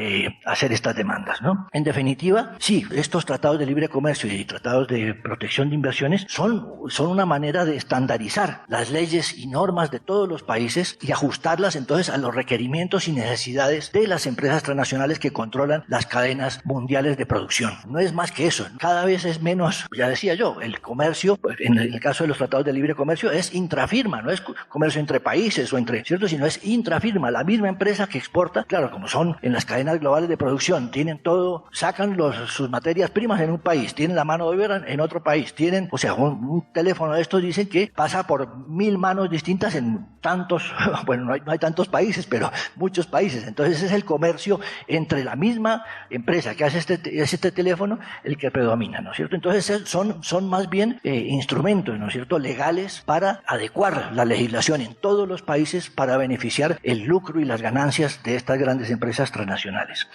hacer estas demandas, ¿no? En definitiva, sí, estos tratados de libre comercio y tratados de protección de inversiones son una manera de estandarizar las leyes y normas de todos los países y ajustarlas entonces a los requerimientos y necesidades de las empresas transnacionales que controlan las cadenas mundiales de producción. No es más que eso, cada vez es menos, ya decía yo, el comercio, en el caso de los tratados de libre comercio, es intrafirma, no es comercio entre países o entre, ¿cierto?, sino es intrafirma, la misma empresa que exporta, claro, como son en las cadenas globales de producción, tienen todo, sacan sus materias primas en un país, tienen la mano de obra en otro país, tienen, o sea, un teléfono de estos dicen que pasa por 1000 manos distintas en tantos, bueno, no hay tantos países, pero muchos países. Entonces es el comercio entre la misma empresa que hace este teléfono el que predomina, ¿no es cierto? Entonces son más bien instrumentos, ¿no es cierto?, legales para adecuar la legislación en todos los países para beneficiar el lucro y las ganancias de estas grandes empresas transnacionales.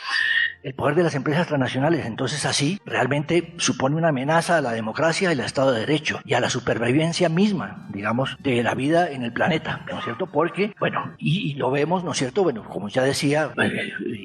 El poder de las empresas transnacionales, entonces, así realmente supone una amenaza a la democracia y al Estado de Derecho y a la supervivencia misma, digamos, de la vida en el planeta, ¿no es cierto? Porque, bueno, y lo vemos, ¿no es cierto? Bueno, como ya decía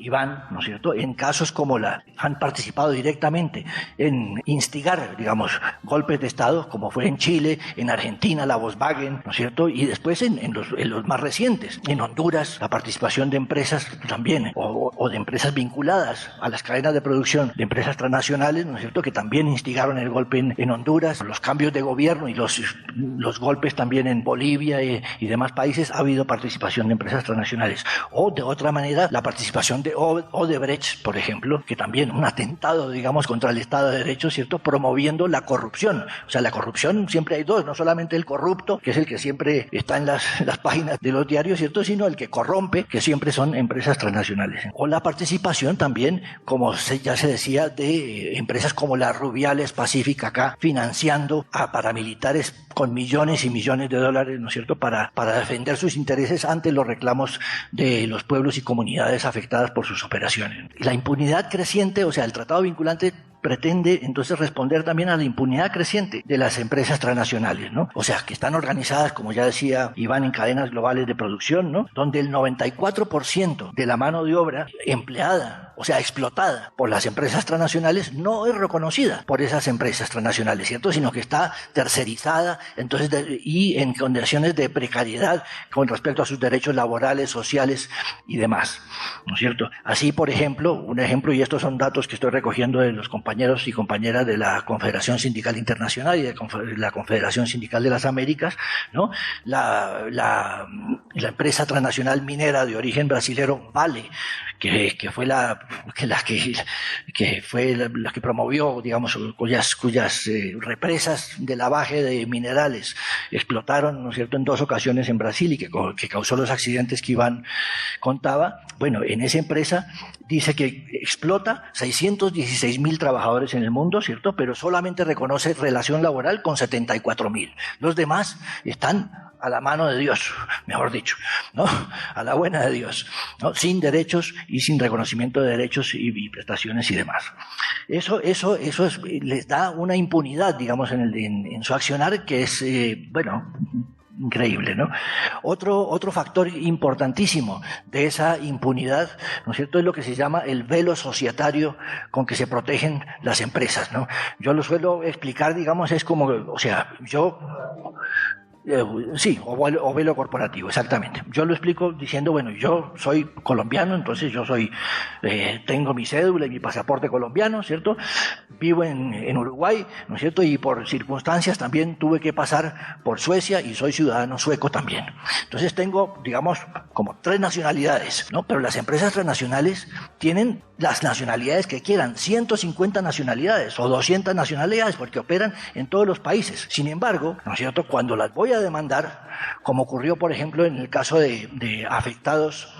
Iván, ¿no es cierto?, en casos como han participado directamente en instigar, digamos, golpes de Estado, como fue en Chile, en Argentina, la Volkswagen, ¿no es cierto?, y después en los más recientes, en Honduras, la participación de empresas también, o de empresas vinculadas a las cadenas de producción de empresas transnacionales, ¿no es cierto?, que también instigaron el golpe en Honduras, los cambios de gobierno y los golpes también en Bolivia y demás países, ha habido participación de empresas transnacionales. O de otra manera, la participación de Odebrecht, por ejemplo, que también un atentado, digamos, contra el Estado de Derecho, ¿cierto?, promoviendo la corrupción. O sea, la corrupción siempre hay dos, no solamente el corrupto, que es el que siempre está en las páginas de los diarios, ¿cierto?, sino el que corrompe, que siempre son empresas transnacionales. O la participación también, como ya se decía, de empresas como la Rubiales Pacífica acá, financiando a paramilitares con millones y millones de dólares, ¿no es cierto?, para defender sus intereses ante los reclamos de los pueblos y comunidades afectadas por sus operaciones. Y la impunidad creciente, o sea, el tratado vinculante pretende entonces responder también a la impunidad creciente de las empresas transnacionales, ¿no? O sea, que están organizadas, como ya decía Iván, en cadenas globales de producción, ¿no?, donde el 94% de la mano de obra empleada, o sea, explotada por las empresas transnacionales, no es reconocida por esas empresas transnacionales, ¿cierto?, sino que está tercerizada, entonces, y en condiciones de precariedad con respecto a sus derechos laborales, sociales y demás, ¿no es cierto? Así, por ejemplo, un ejemplo, y estos son datos que estoy recogiendo de los compañeros y compañeras de la Confederación Sindical Internacional y de la Confederación Sindical de las Américas, ¿no? La empresa transnacional minera de origen brasilero Vale, que fue la que promovió, digamos, cuyas represas de lavaje de minerales explotaron, ¿no es cierto?, en 2 ocasiones en Brasil y que causó los accidentes que Iván contaba. Bueno, en esa empresa dice que explota 616,000 trabajadores en el mundo, ¿cierto?, pero solamente reconoce relación laboral con 74,000. Los demás están a la mano de Dios, mejor dicho, ¿no?, a la buena de Dios, ¿no?, sin derechos y sin reconocimiento de derechos y prestaciones y demás. Eso les da una impunidad, digamos, en su accionar que es, increíble, ¿no? Otro factor importantísimo de esa impunidad, ¿no es cierto?, es lo que se llama el velo societario con que se protegen las empresas, ¿no? Yo lo suelo explicar, digamos, es como, o sea, sí, o velo corporativo, exactamente. Yo lo explico diciendo, bueno, yo soy colombiano, entonces yo tengo mi cédula y mi pasaporte colombiano, ¿cierto? vivo en Uruguay, ¿no es cierto? Y por circunstancias también tuve que pasar por Suecia y soy ciudadano sueco también. Entonces tengo, digamos, como 3 nacionalidades, ¿no? Pero las empresas transnacionales tienen las nacionalidades que quieran, 150 nacionalidades o 200 nacionalidades, porque operan en todos los países. Sin embargo, ¿no es cierto?, cuando las voy a demandar, como ocurrió, por ejemplo, en el caso de afectados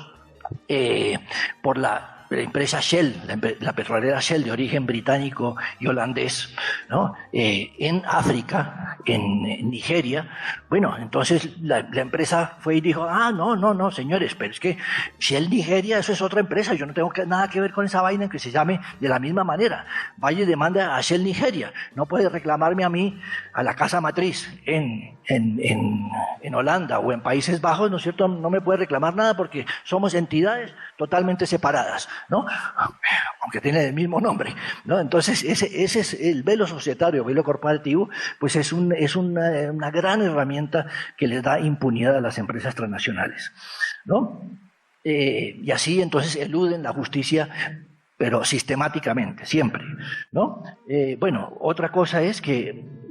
por la empresa Shell, la petrolera Shell de origen británico y holandés, ¿no? En África, en Nigeria. Bueno, entonces la empresa fue y dijo, no, señores, pero es que Shell Nigeria, eso es otra empresa, yo no tengo nada que ver con esa vaina que se llame de la misma manera. Vaya y demanda a Shell Nigeria, no puede reclamarme a mí, a la casa matriz en Holanda o en Países Bajos, ¿no es cierto? No me puede reclamar nada porque somos entidades totalmente separadas, ¿no? Aunque tiene el mismo nombre, ¿no? Entonces ese es el velo societario, velo corporativo, pues es una gran herramienta que les da impunidad a las empresas transnacionales, ¿no? Y así entonces eluden la justicia, pero sistemáticamente, siempre, ¿no? Bueno, otra cosa es que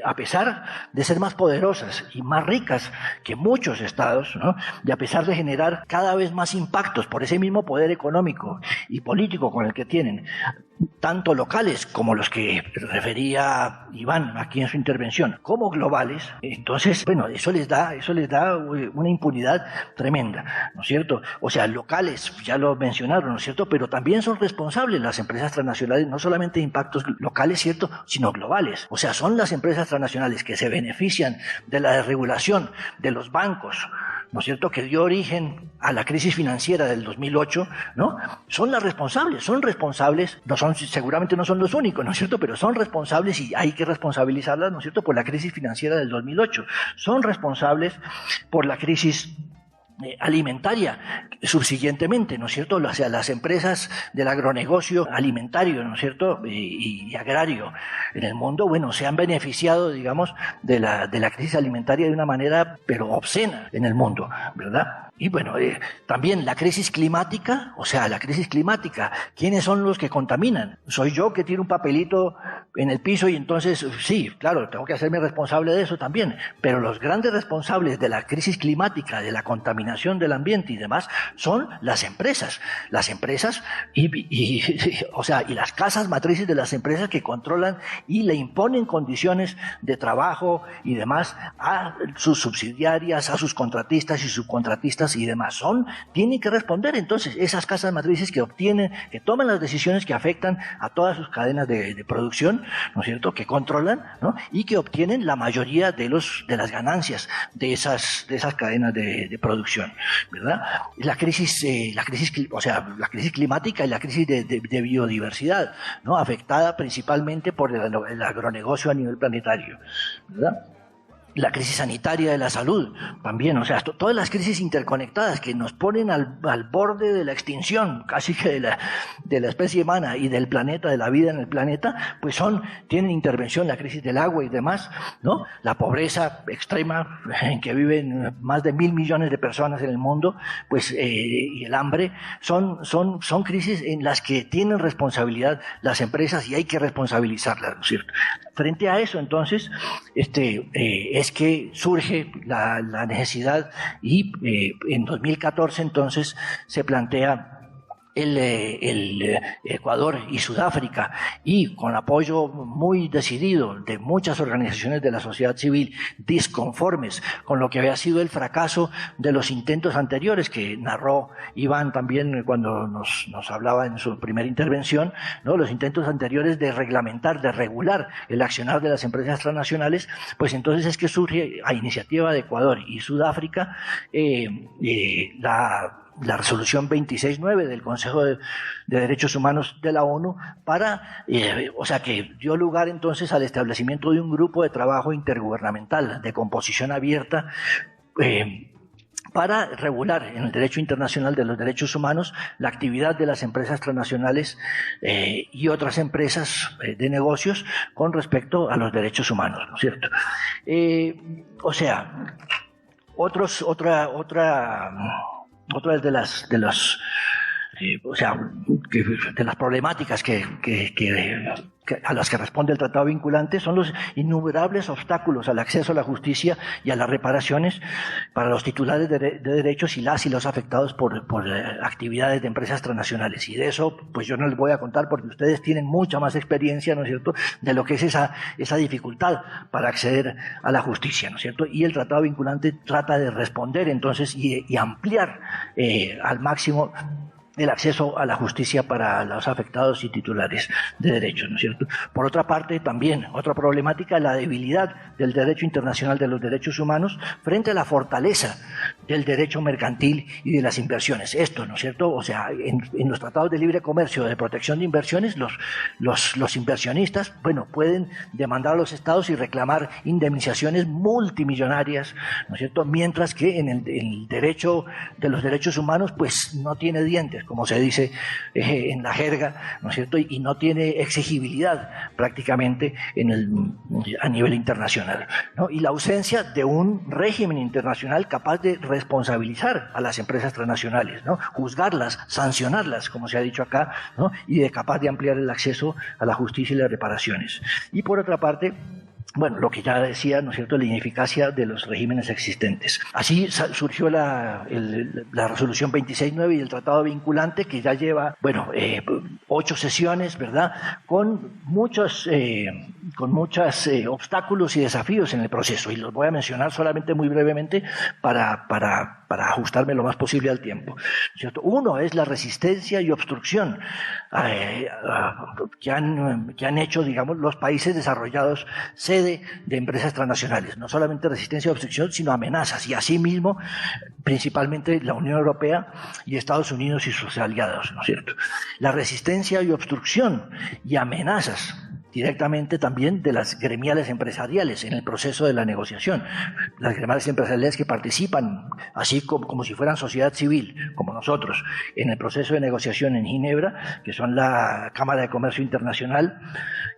a pesar de ser más poderosas y más ricas que muchos estados, ¿no?, y a pesar de generar cada vez más impactos por ese mismo poder económico y político con el que tienen, tanto locales como los que refería Iván aquí en su intervención, como globales, entonces, bueno, eso les da una impunidad tremenda, ¿no es cierto? O sea, locales, ya lo mencionaron, ¿no es cierto? Pero también son responsables las empresas transnacionales, no solamente de impactos locales, ¿cierto?, sino globales. O sea, son las empresas transnacionales que se benefician de la desregulación de los bancos, ¿no es cierto?, que dio origen a la crisis financiera del 2008, ¿no? Son responsables, seguramente no son los únicos, ¿no es cierto?, pero son responsables y hay que responsabilizarlas, ¿no es cierto?, por la crisis financiera del 2008. Son responsables por la crisis alimentaria subsiguientemente, ¿no es cierto? O sea, las empresas del agronegocio alimentario, ¿no es cierto?, y agrario en el mundo, bueno, se han beneficiado, digamos, de la crisis alimentaria de una manera, pero obscena en el mundo, ¿verdad? Y bueno, también la crisis climática, o sea, la crisis climática, ¿quiénes son los que contaminan? ¿Soy yo que tiro un papelito en el piso y entonces, sí, claro, tengo que hacerme responsable de eso también, pero los grandes responsables de la crisis climática, de la contaminación del ambiente y demás, son las empresas o sea, y las casas matrices de las empresas que controlan y le imponen condiciones de trabajo y demás a sus subsidiarias, a sus contratistas y subcontratistas y demás. Tienen que responder entonces esas casas matrices que toman las decisiones que afectan a todas sus cadenas de producción, ¿no es cierto?, que controlan, ¿no?, y que obtienen la mayoría de las ganancias de esas cadenas de producción, ¿verdad? La crisis climática y la crisis de biodiversidad, ¿no?, afectada principalmente por el agronegocio a nivel planetario, ¿verdad? La crisis sanitaria de la salud también, o sea, todas las crisis interconectadas que nos ponen al borde de la extinción, casi que de la especie humana y del planeta, de la vida en el planeta, pues tienen intervención, la crisis del agua y demás, ¿no? La pobreza extrema en que viven más de 1.000 millones de personas en el mundo, pues, y el hambre, son crisis en las que tienen responsabilidad las empresas y hay que responsabilizarlas, ¿no es cierto? Frente a eso, entonces, es que surge la necesidad y en 2014 entonces se plantea el Ecuador y Sudáfrica, y con apoyo muy decidido de muchas organizaciones de la sociedad civil disconformes con lo que había sido el fracaso de los intentos anteriores que narró Iván también cuando nos hablaba en su primera intervención, ¿no?, los intentos anteriores de reglamentar, de regular el accionar de las empresas transnacionales, pues entonces es que surge a iniciativa de Ecuador y Sudáfrica la resolución 26.9 del Consejo de Derechos Humanos de la ONU o sea, que dio lugar entonces al establecimiento de un grupo de trabajo intergubernamental de composición abierta para regular en el derecho internacional de los derechos humanos la actividad de las empresas transnacionales y otras empresas de negocios con respecto a los derechos humanos, ¿no es cierto? O sea, otra de las o sea, de las problemáticas a las que responde el tratado vinculante son los innumerables obstáculos al acceso a la justicia y a las reparaciones para los titulares de derechos y los afectados por actividades de empresas transnacionales. Y de eso, pues yo no les voy a contar porque ustedes tienen mucha más experiencia, ¿no es cierto?, de lo que es esa dificultad para acceder a la justicia, ¿no es cierto? Y el tratado vinculante trata de responder entonces y ampliar al máximo el acceso a la justicia para los afectados y titulares de derechos, ¿no es cierto? Por otra parte, también, otra problemática, la debilidad del derecho internacional de los derechos humanos frente a la fortaleza del derecho mercantil y de las inversiones. Esto, ¿no es cierto? O sea, en los tratados de libre comercio, de protección de inversiones, los inversionistas, bueno, pueden demandar a los estados y reclamar indemnizaciones multimillonarias, ¿no es cierto? Mientras que en el derecho de los derechos humanos, pues no tiene dientes, como se dice en la jerga, ¿no es cierto? Y no tiene exigibilidad prácticamente a nivel internacional, ¿no? Y la ausencia de un régimen internacional capaz de responsabilizar a las empresas transnacionales, ¿no? Juzgarlas, sancionarlas, como se ha dicho acá, ¿no? Y capaz de ampliar el acceso a la justicia y las reparaciones. Y por otra parte, bueno, lo que ya decía, ¿no es cierto?, la ineficacia de los regímenes existentes. Así surgió la resolución 26.9 y el tratado vinculante, que ya lleva, 8 sesiones, ¿verdad?, con muchos obstáculos y desafíos en el proceso, y los voy a mencionar solamente muy brevemente para ajustarme lo más posible al tiempo, ¿cierto? Uno es la resistencia y obstrucción que han hecho, digamos, los países desarrollados sede de empresas transnacionales. No solamente resistencia y obstrucción, sino amenazas, y asimismo, principalmente la Unión Europea y Estados Unidos y sus aliados, ¿no es cierto? La resistencia y obstrucción y amenazas directamente también de las gremiales empresariales en el proceso de la negociación. Las gremiales empresariales que participan, así como si fueran sociedad civil, como nosotros, en el proceso de negociación en Ginebra, que son la Cámara de Comercio Internacional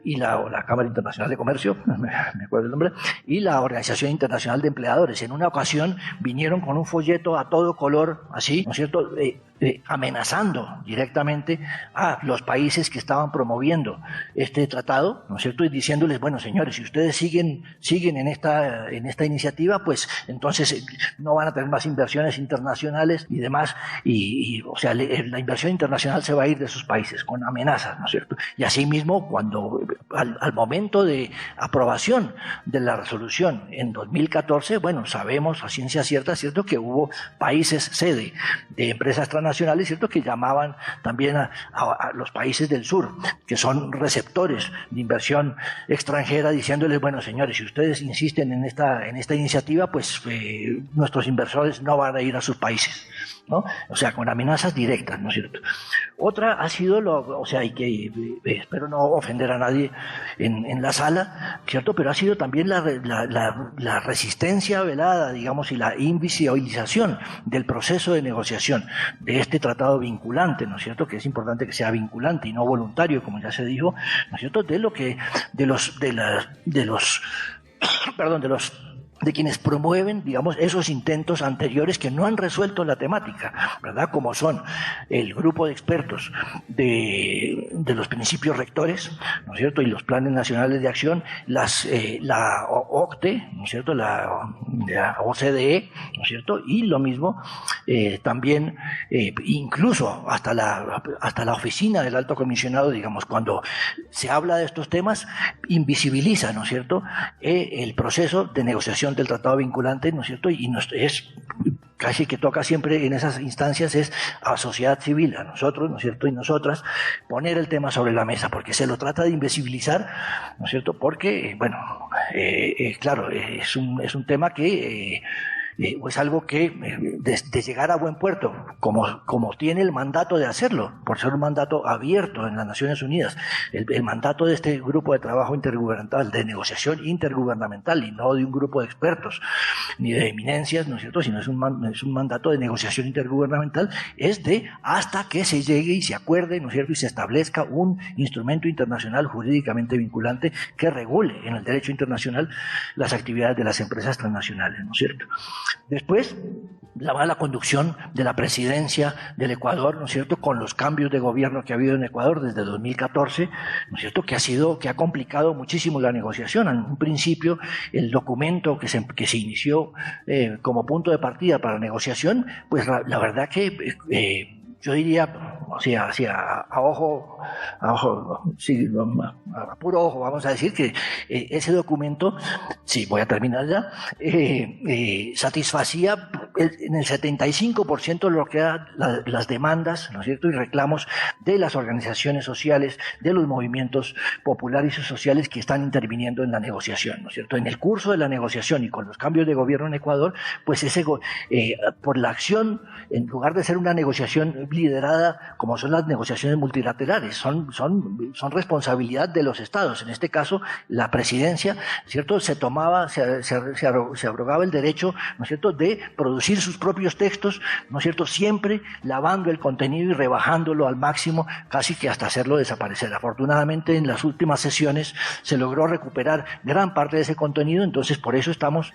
y la Cámara Internacional de Comercio, me acuerdo el nombre, y la Organización Internacional de Empleadores. En una ocasión vinieron con un folleto a todo color, así, ¿no es cierto?, amenazando directamente a los países que estaban promoviendo este tratado, ¿no es cierto?, y diciéndoles, bueno, señores, si ustedes siguen en esta iniciativa, pues entonces no van a tener más inversiones internacionales y demás, o sea, la inversión internacional se va a ir de sus países, con amenazas, ¿no es cierto? Y asimismo, cuando al momento de aprobación de la resolución en 2014, bueno, sabemos a ciencia cierta, ¿cierto?, que hubo países sede de empresas transnacionales, ¿cierto?, que llamaban también a los países del sur, que son receptores de inversión extranjera, diciéndoles, bueno, señores, si ustedes insisten en esta iniciativa, pues nuestros inversores no van a ir a sus países, ¿no? O sea, con amenazas directas, ¿no es cierto? Otra ha sido, y que espero no ofender a nadie en la sala, ¿cierto?, pero ha sido también la resistencia velada, digamos, y la invisibilización del proceso de negociación de este tratado vinculante, ¿no es cierto?, que es importante que sea vinculante y no voluntario, como ya se dijo, ¿no es cierto?, de quienes promueven, digamos, esos intentos anteriores que no han resuelto la temática, ¿verdad?, como son el grupo de expertos de los principios rectores, ¿no es cierto?, y los planes nacionales de acción, la OCDE, ¿no es cierto?, la OCDE, ¿no es cierto?, y lo mismo también, incluso hasta la oficina del Alto Comisionado, digamos, cuando se habla de estos temas, invisibiliza, ¿no es cierto?, el proceso de negociación del tratado vinculante, ¿no es cierto?, y es casi que toca siempre en esas instancias es a sociedad civil, a nosotros, ¿no es cierto?, y nosotras, poner el tema sobre la mesa, porque se lo trata de invisibilizar, ¿no es cierto?, porque, claro, es un tema que es algo que de llegar a buen puerto, como tiene el mandato de hacerlo, por ser un mandato abierto en las Naciones Unidas, el mandato de este grupo de trabajo intergubernamental, de negociación intergubernamental, y no de un grupo de expertos, ni de eminencias, ¿no es cierto?, sino es un mandato de negociación intergubernamental, es de hasta que se llegue y se acuerde, ¿no es cierto?, y se establezca un instrumento internacional jurídicamente vinculante que regule en el derecho internacional las actividades de las empresas transnacionales, ¿no es cierto? Después, la mala conducción de la presidencia del Ecuador, ¿no es cierto?, con los cambios de gobierno que ha habido en Ecuador desde 2014, ¿no es cierto?, que ha complicado muchísimo la negociación. En un principio, el documento que se inició como punto de partida para la negociación, pues la verdad que yo diría, a puro ojo, vamos a decir que ese documento, sí, voy a terminar ya, satisfacía en el 75% de lo que eran las demandas, ¿no es cierto?, y reclamos de las organizaciones sociales, de los movimientos populares y sociales que están interviniendo en la negociación, ¿no es cierto? En el curso de la negociación y con los cambios de gobierno en Ecuador, pues por la acción, en lugar de ser una negociación liderada como son las negociaciones multilaterales, son responsabilidad de los estados. En este caso, la presidencia, ¿cierto?, se abrogaba el derecho, ¿no es cierto?, de producir sus propios textos, ¿no es cierto?, siempre lavando el contenido y rebajándolo al máximo, casi que hasta hacerlo desaparecer. Afortunadamente, en las últimas sesiones se logró recuperar gran parte de ese contenido, entonces por eso estamos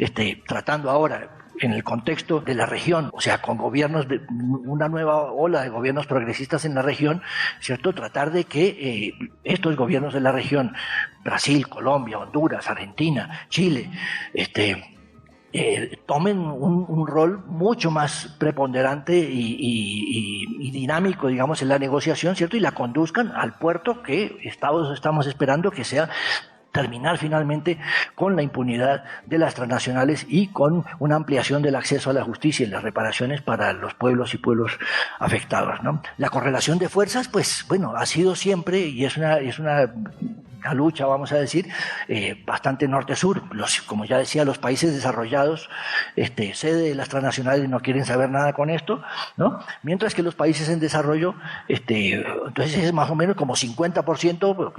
tratando ahora, en el contexto de la región, o sea, con gobiernos, una nueva ola de gobiernos progresistas en la región, ¿cierto?, tratar de que estos gobiernos de la región, Brasil, Colombia, Honduras, Argentina, Chile, tomen un rol mucho más preponderante y dinámico, digamos, en la negociación, ¿cierto?, y la conduzcan al puerto que estamos esperando que sea terminar finalmente con la impunidad de las transnacionales y con una ampliación del acceso a la justicia y las reparaciones para los pueblos y pueblos afectados, ¿no? La correlación de fuerzas, pues bueno, ha sido siempre y es una lucha, vamos a decir, bastante norte-sur. Como ya decía, los países desarrollados, sede de las transnacionales, no quieren saber nada con esto, ¿no? Mientras que los países en desarrollo, entonces es más o menos como 50%,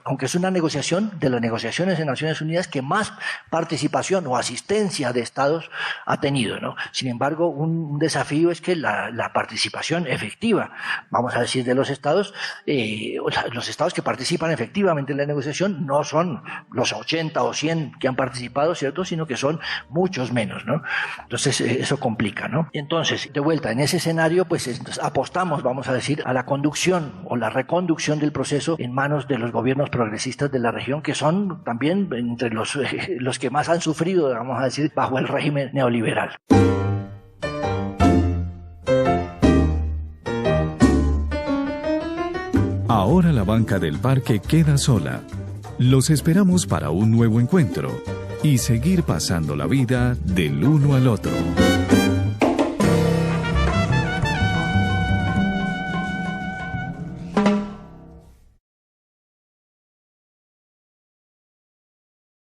aunque es una negociación de las negociaciones en Naciones Unidas que más participación o asistencia de estados ha tenido, ¿no? Sin embargo, un desafío es que la participación efectiva, vamos a decir, de los estados que participan efectivamente en la negociación no son los 80 o 100 que han participado, ¿cierto?, sino que son muchos menos, ¿no? Entonces eso complica, ¿no? Entonces, de vuelta, en ese escenario, pues apostamos, vamos a decir, a la conducción o la reconducción del proceso en manos de los gobiernos progresistas de la región, que son también entre los que más han sufrido, vamos a decir, bajo el régimen neoliberal. Ahora la banca del parque queda sola. Los esperamos para un nuevo encuentro y seguir pasando la vida del uno al otro.